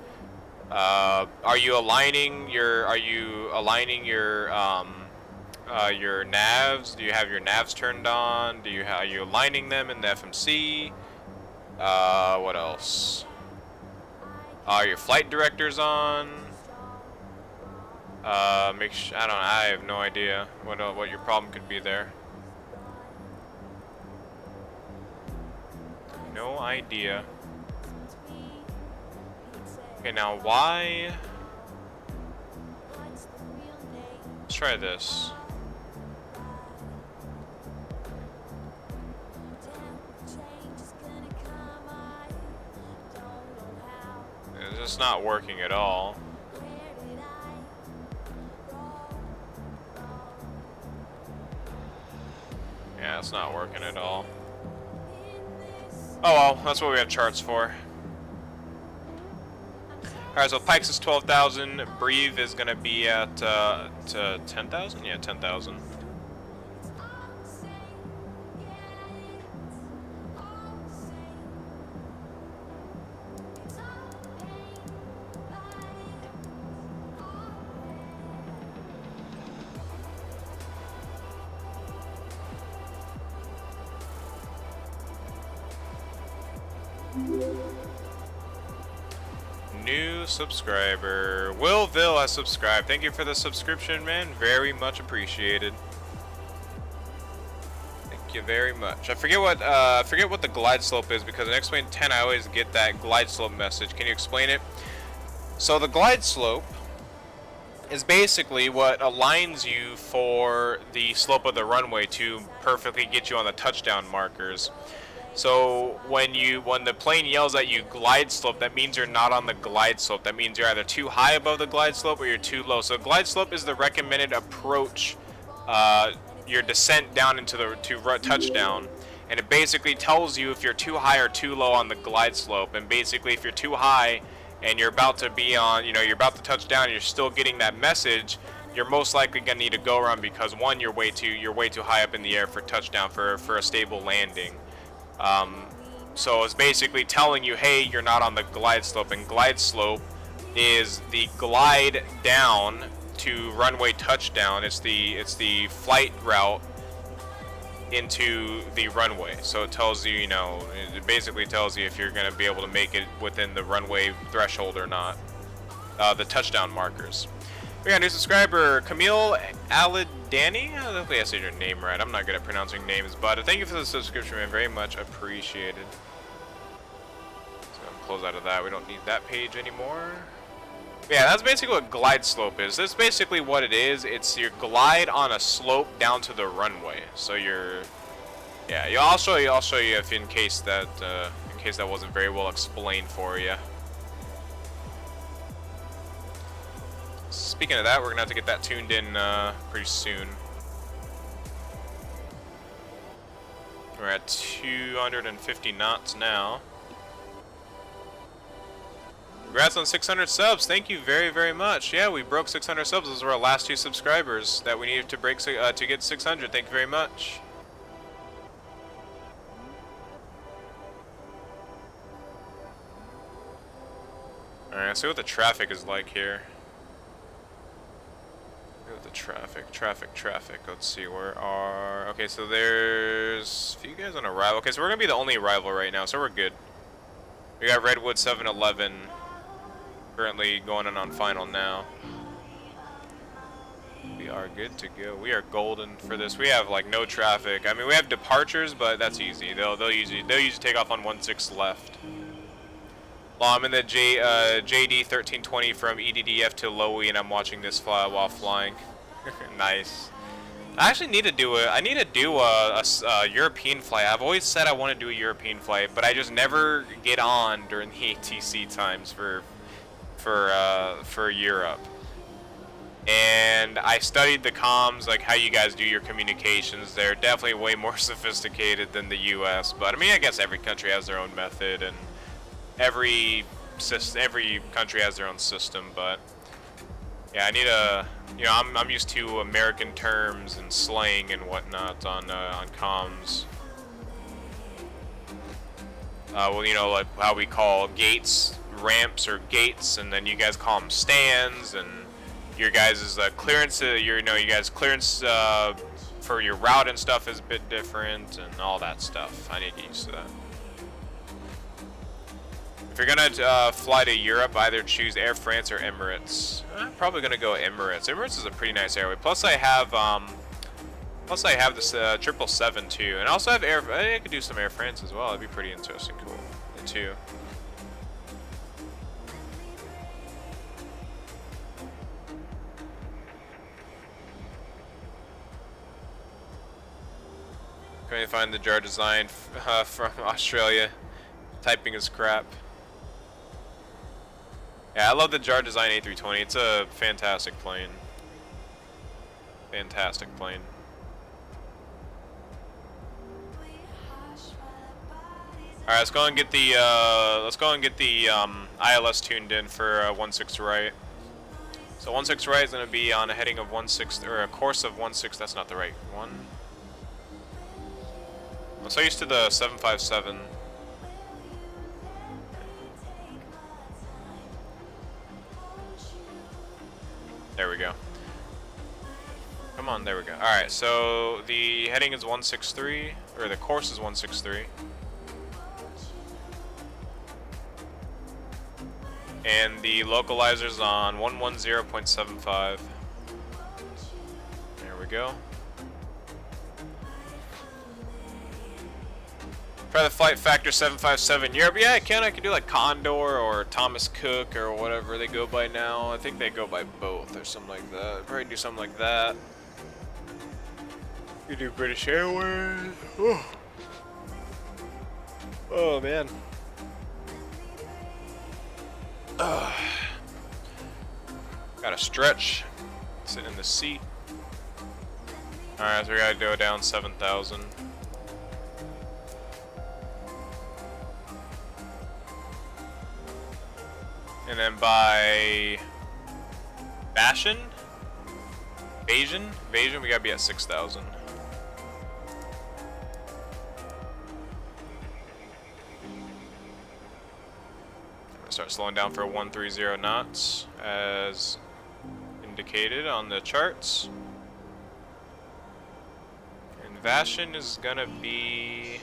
Are you aligning your navs? Do you have your navs turned on? Are you aligning them in the FMC? What else? Are your flight directors on? I have no idea what your problem could be there. No idea. Okay, now why? Let's try this. It's just not working at all. Yeah, it's not working at all. Oh well, that's what we have charts for. Alright, so Pikes is 12,000, Breve is gonna be at to 10,000? Yeah, 10,000. New subscriber. Willville has subscribed. Thank you for the subscription, man. Very much appreciated. Thank you very much. I forget what the glide slope is because in X-Wing 10 I always get that glide slope message. Can you explain it? So the glide slope is basically what aligns you for the slope of the runway to perfectly get you on the touchdown markers. So when the plane yells at you glide slope, that means you're not on the glide slope. That means you're either too high above the glide slope or you're too low. So glide slope is the recommended approach, your descent down into the touchdown, and it basically tells you if you're too high or too low on the glide slope. And basically, if you're too high and you're about to be on, you're about to touch down, and you're still getting that message, you're most likely gonna need to go around because one, you're way too high up in the air for touchdown for a stable landing. So it's basically telling you, hey, you're not on the glide slope, and glide slope is the glide down to runway touchdown. It's the flight route into the runway. So it tells you, it basically tells you if you're going to be able to make it within the runway threshold or not. The touchdown markers. We got a new subscriber, Camille Aladani. Hopefully I said your name right. I'm not good at pronouncing names, but thank you for the subscription, man. Very much appreciated. So I'll close out of that. We don't need that page anymore. Yeah, that's basically what glide slope is. That's basically what it is. It's your glide on a slope down to the runway. So I'll show you if in case that wasn't very well explained for you. Speaking of that, we're gonna have to get that tuned in pretty soon. We're at 250 knots now. Congrats on 600 subs. Thank you very, very much. Yeah, we broke 600 subs. Those were our last 2 subscribers that we needed to break to get 600. Thank you very much. Alright, let's see what the traffic is like here. The traffic. Let's see, okay, so there's a few guys on arrival. Okay, so we're gonna be the only arrival right now, so we're good. We got Redwood 7-Eleven currently going on final now. We are good to go. We are golden for this. We have like no traffic. I mean, we have departures, but that's easy. They'll usually take off on 16 left. Well, I'm in the JD 1320 from EDDF to Lowy, and I'm watching this fly while flying. Nice. I actually need to do a European flight. I've always said I want to do a European flight, but I just never get on during the ATC times for Europe. And I studied the comms, like how you guys do your communications. They're definitely way more sophisticated than the U.S. But I mean, I guess every country has their own method, and every country has their own system. But yeah, I need a, I'm used to American terms and slang and whatnot on comms. Well, like how we call gates ramps or gates, and then you guys call them stands, and your guys' clearance, you guys' clearance for your route and stuff is a bit different, and all that stuff. I need to get used to that. If you're gonna fly to Europe, either choose Air France or Emirates. I'm probably gonna go Emirates. Emirates is a pretty nice airway. Plus I have this 777 too, and I also have I could do some Air France as well. That'd be pretty interesting, cool too. Can you find the jar design from Australia? Typing is crap. Yeah, I love the jar design A320. It's a fantastic plane. Fantastic plane. All right, let's go and get the ILS tuned in for 16 right. So 16 right is going to be on a heading of 16 or a course of 16. That's not the right one. I'm so used to the 757. There we go. Come on, there we go. Alright, so the heading is 163, or the course is 163. And the localizer's on 110.75. There we go. Try the flight factor 757 Europe. Yeah, I can do like Condor or Thomas Cook or whatever they go by now. I think they go by both or something like that. Probably do something like that. You do British Airways. Oh man. Gotta stretch. Sit in the seat. Alright, so we gotta go down 7,000. And then by Bashan, we gotta be at 6,000. Start slowing down for 130 knots as indicated on the charts. And Vashon is gonna be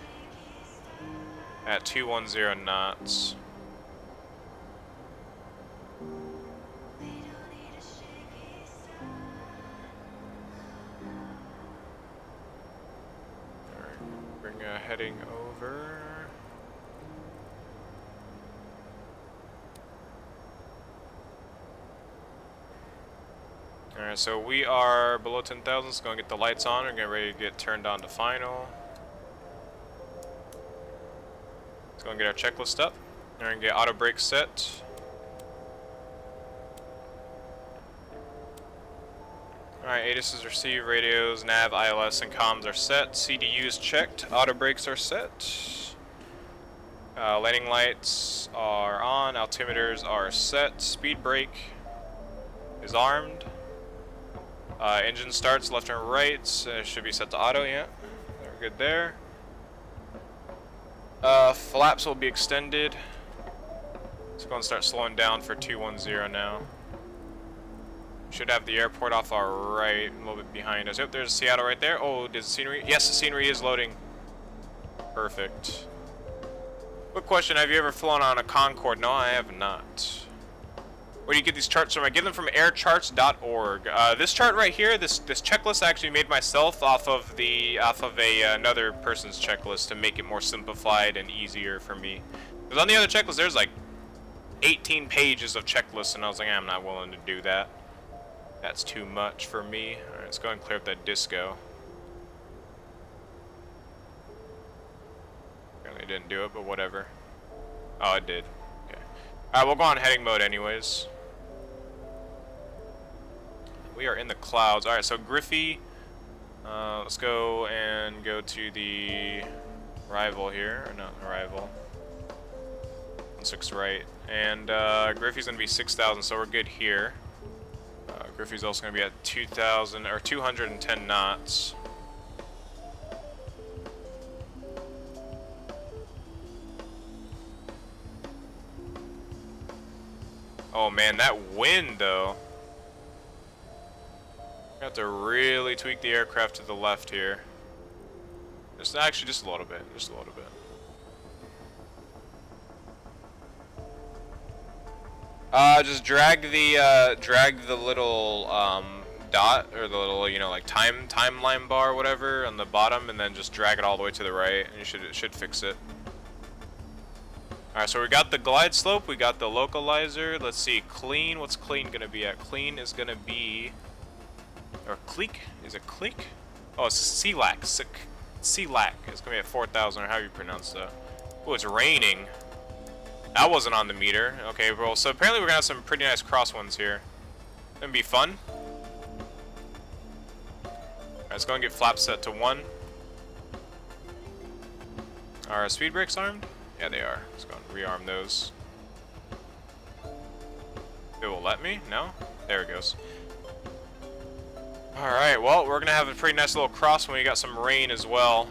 at 210 knots. Bring a heading over. Alright, so we are below 10,000, so going to get the lights on. We're getting ready to get turned on to final. Let's go and get our checklist up. We're going to get auto brake set. Alright, ATIS is received, radios, nav, ILS, and comms are set. CDU is checked, auto brakes are set. Landing lights are on, altimeters are set, speed brake is armed. Engine starts left and right, should be set to auto, yeah. We're good there. Flaps will be extended. Let's go and start slowing down for 210 now. Should have the airport off our right, a little bit behind us. Yep, there's Seattle right there. Oh, does the scenery? Yes, the scenery is loading. Perfect. Quick question, have you ever flown on a Concorde? No, I have not. Where do you get these charts from? I get them from aircharts.org. This chart right here, this checklist I actually made myself off of another person's checklist to make it more simplified and easier for me. Because on the other checklist, there's like 18 pages of checklists, and I was like, I'm not willing to do that. That's too much for me. Alright, let's go and clear up that disco. Apparently it didn't do it, but whatever. Oh, it did. Okay. Alright, we'll go on heading mode anyways. We are in the clouds. Alright, so Griffey. Let's go and go to the arrival here. Or not arrival. 16 right. And Griffey's going to be 6,000, so we're good here. Griffey's also going to be at 2,000 or 210 knots. Oh man, that wind though. I have to really tweak the aircraft to the left here. Just a little bit, just a little bit. Just drag the little dot or the little, you know, like timeline bar or whatever on the bottom, and then just drag it all the way to the right, and it should fix it. All right, so we got the glide slope, we got the localizer. Let's see, clean. What's clean gonna be at? Clean is gonna be, or click? Is it click? Oh, it's CLAC. CLAC. It's gonna be at 4,000, or how you pronounce that. Oh, it's raining. That wasn't on the meter. Okay, well, so apparently we're gonna have some pretty nice crosswinds here. Gonna be fun. Alright, let's go and get flaps set to 1. Are speed brakes armed? Yeah, they are. Let's go and rearm those. It will let me? No? There it goes. Alright, well, we're gonna have a pretty nice little crosswind. We got some rain as well.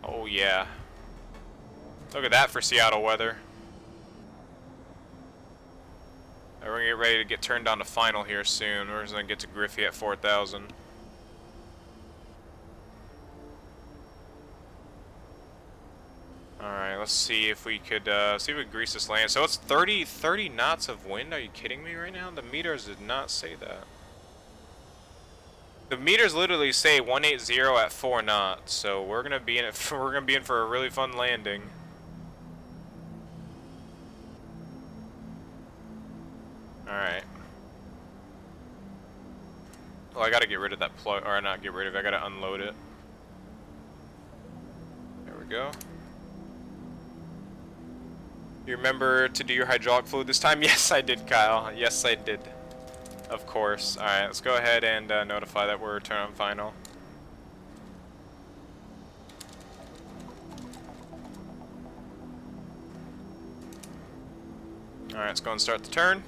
Oh, yeah. Look at that for Seattle weather. Right, we're gonna get ready to get turned on to final here soon. We're just gonna get to Griffey at 4,000. Alright, let's see if we could grease this land. So it's 30 knots of wind. Are you kidding me right now? The meters did not say that. The meters literally say 180 at 4 knots. So we're gonna be in it. We're gonna be in for a really fun landing. Alright. Well, I gotta get rid of that plug, or not get rid of it, I gotta unload it. There we go. You remember to do your hydraulic fluid this time? Yes, I did, Kyle. Yes, I did. Of course. Alright, let's go ahead and notify that we're turn on final. Alright, let's go and start the turn.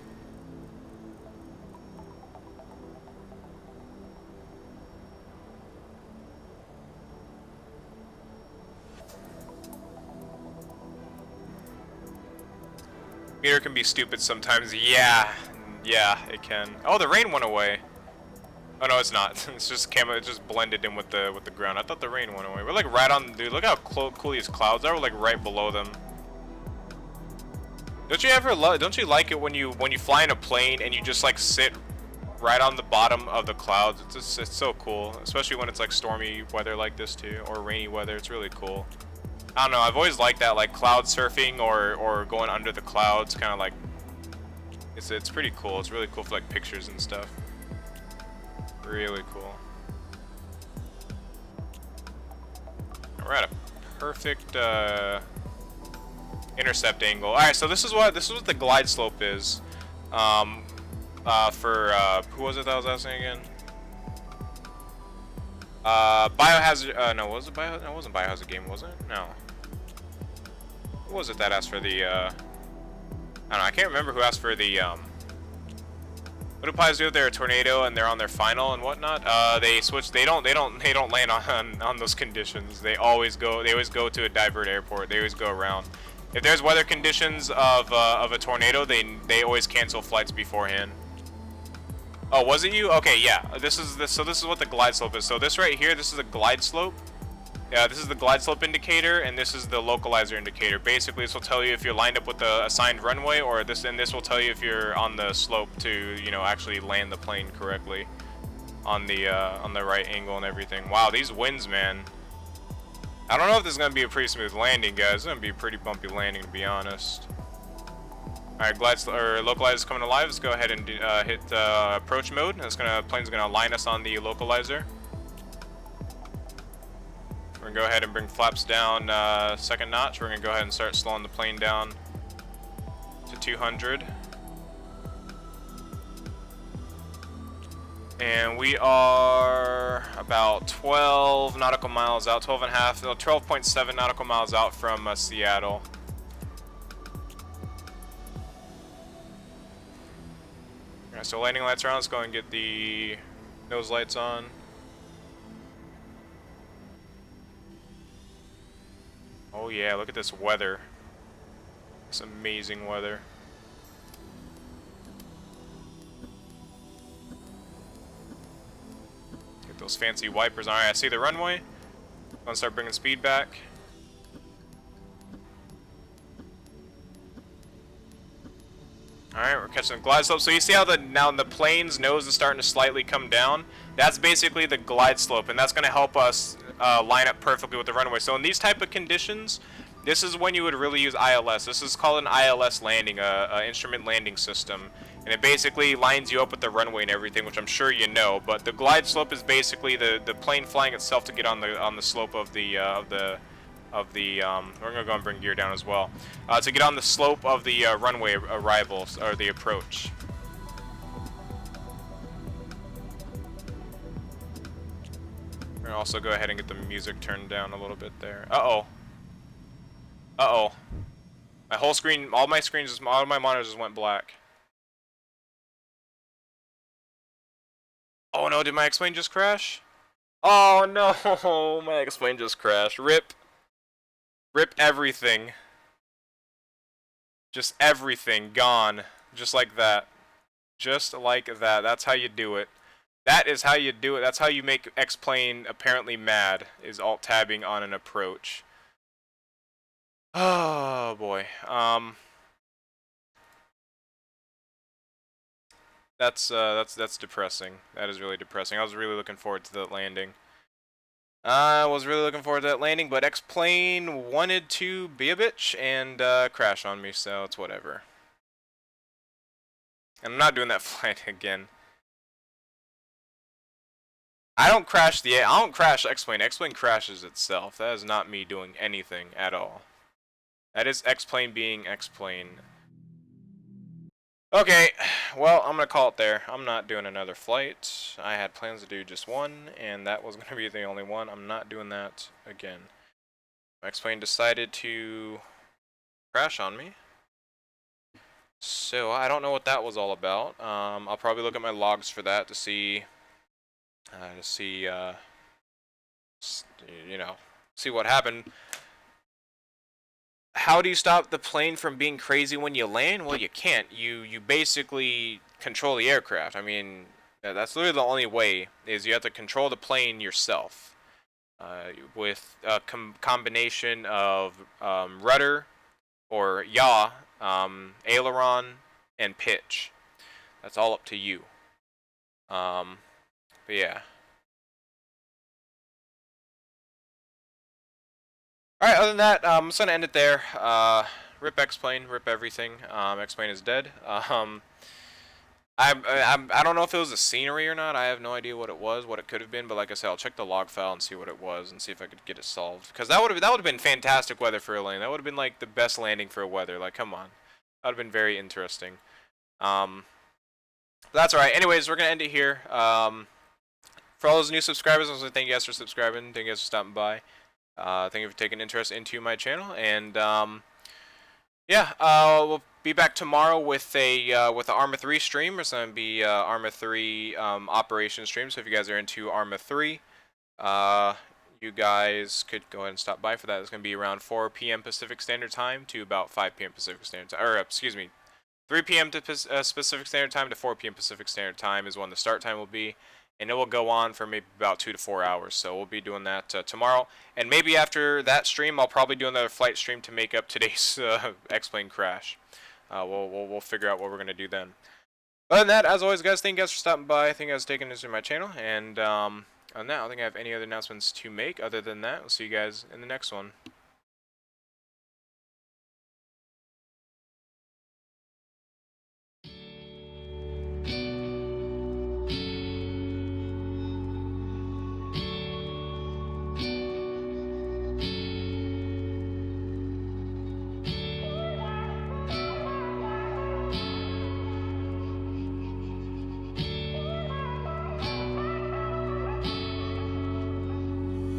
Meter can be stupid sometimes. Yeah, it can. Oh, the rain went away. Oh no, it's not. It's just camera. It just blended in with the ground. I thought the rain went away. We're like right on. Dude, look how cool these clouds are. We're like right below them. Don't you ever don't you like it when you fly in a plane and you just like sit right on the bottom of the clouds? It's so cool, especially when it's like stormy weather like this too, or rainy weather. It's really cool. I don't know, I've always liked that, like cloud surfing or going under the clouds, kind of like, it's pretty cool. It's really cool for like pictures and stuff. Really cool. We're at a perfect intercept angle. All right, so this is what the glide slope is. For who was it that was asking again? Biohazard. No, was it Bio? No, it wasn't Biohazard game, was it? No. Who was it that asked for the? I don't know. I can't remember who asked for the. What do pilots do if they're a tornado and they're on their final and whatnot? They switch. They don't land on those conditions. They always go to a divert airport. They always go around. If there's weather conditions of a tornado, they always cancel flights beforehand. Oh, was it you? Okay, yeah. So this is what the glide slope is. So this right here, this is a glide slope. Yeah, this is the glide slope indicator, and this is the localizer indicator. Basically, this will tell you if you're lined up with the assigned runway, or this will tell you if you're on the slope to, you know, actually land the plane correctly on the right angle and everything. Wow, these winds, man. I don't know if this is gonna be a pretty smooth landing, guys. It's gonna be a pretty bumpy landing, to be honest. Alright, localizer is coming alive. Let's go ahead and hit approach mode. Plane's gonna align us on the localizer. We're gonna go ahead and bring flaps down second notch. We're gonna go ahead and start slowing the plane down to 200. And we are about 12 nautical miles out, 12.7 nautical miles out from Seattle. Alright, so landing lights are on. Let's go and get the nose lights on. Oh yeah, look at this weather. It's amazing weather. Get those fancy wipers on. Alright, I see the runway. I'm gonna start bringing speed back. Alright, we're catching the glide slope. So you see how now the plane's nose is starting to slightly come down? That's basically the glide slope, and that's going to help us line up perfectly with the runway. So in these type of conditions, this is when you would really use ILS. This is called an ILS landing, a instrument landing system. And it basically lines you up with the runway and everything, which I'm sure you know. But the glide slope is basically the plane flying itself to get on the slope of the we're gonna go and bring gear down as well, to get on the slope of the runway arrival or the approach. We're gonna also go ahead and get the music turned down a little bit there. Uh-oh. Uh-oh. My whole screen, all my monitors just went black. Oh no, did my X-Plane just crash? Oh no, my X-Plane just crashed. RIP. RIP everything. Just everything gone. Just like that. Just like that. That's how you do it. That is how you do it. That's how you make X-Plane apparently mad, is alt-tabbing on an approach. Oh boy. That's depressing. That is really depressing. I was really looking forward to that landing. But X-Plane wanted to be a bitch and crash on me, so it's whatever. And I'm not doing that flight again. I don't crash X-Plane. X-Plane crashes itself. That is not me doing anything at all. That is X-Plane being X-Plane. Okay, well, I'm gonna call it there. I'm not doing another flight. I had plans to do just one, and that was gonna be the only one. I'm not doing that again. X-Plane decided to crash on me. So I don't know what that was all about. I'll probably look at my logs for that to see see what happened. How do you stop the plane from being crazy when you land? Well, you can't. You basically control the aircraft. I mean, that's literally the only way, is you have to control the plane yourself. With a combination of rudder, or yaw, aileron, and pitch. That's all up to you. But yeah. Alright, other than that, I'm just going to end it there. Rip X-Plane, rip everything. X-Plane is dead. I don't know if it was a scenery or not. I have no idea what it was, what it could have been. But like I said, I'll check the log file and see what it was and see if I could get it solved. Because that would have been fantastic weather for a landing. That would have been like the best landing for a weather. Like, come on. That would have been very interesting. That's alright. Anyways, we're going to end it here. For all those new subscribers, I want to thank you guys for subscribing. Thank you guys for stopping by. Thank you for taking interest into my channel, and yeah, we'll be back tomorrow with the Arma 3 stream. It's going to be Arma 3 operation stream. So if you guys are into Arma 3, you guys could go ahead and stop by for that. It's going to be around 4 p.m. Pacific Standard Time to about 5 p.m. Pacific Standard Time, or excuse me, 3 p.m. to Pacific Standard Time to 4 p.m. Pacific Standard Time is when the start time will be. And it will go on for maybe about 2 to 4 hours. So we'll be doing that tomorrow. And maybe after that stream, I'll probably do another flight stream to make up today's X-Plane crash. We'll figure out what we're going to do then. Other than that, as always, guys, thank you guys for stopping by. Thank you guys for taking interest in my channel. And on that, I don't think I have any other announcements to make. Other than that, we'll see you guys in the next one.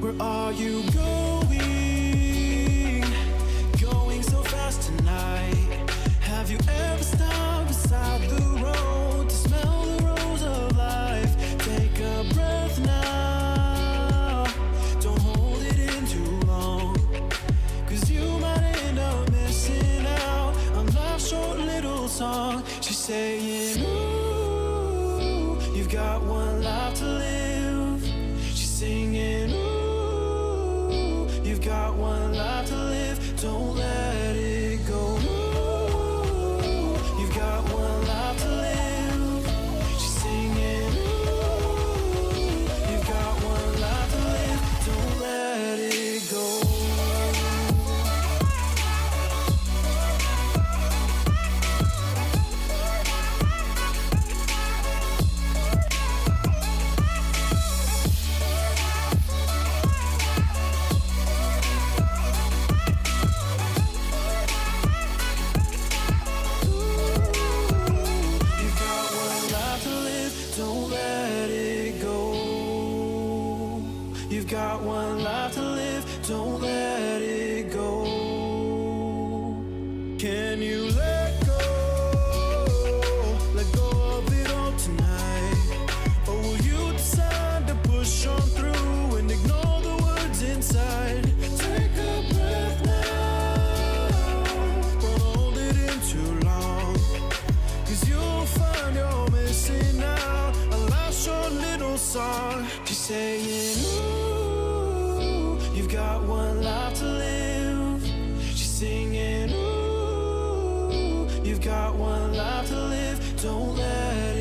Where are you going? Going so fast tonight. Have you ever stopped beside the road to smell the rose of life? Take a breath now. Don't hold it in too long, 'cause you might end up missing out on life's short little song. She's saying, ooh, you've got one life to live. She's singing, ooh, you've got one life to live, don't let it go. Ooh, you've got one got one life to live. Don't let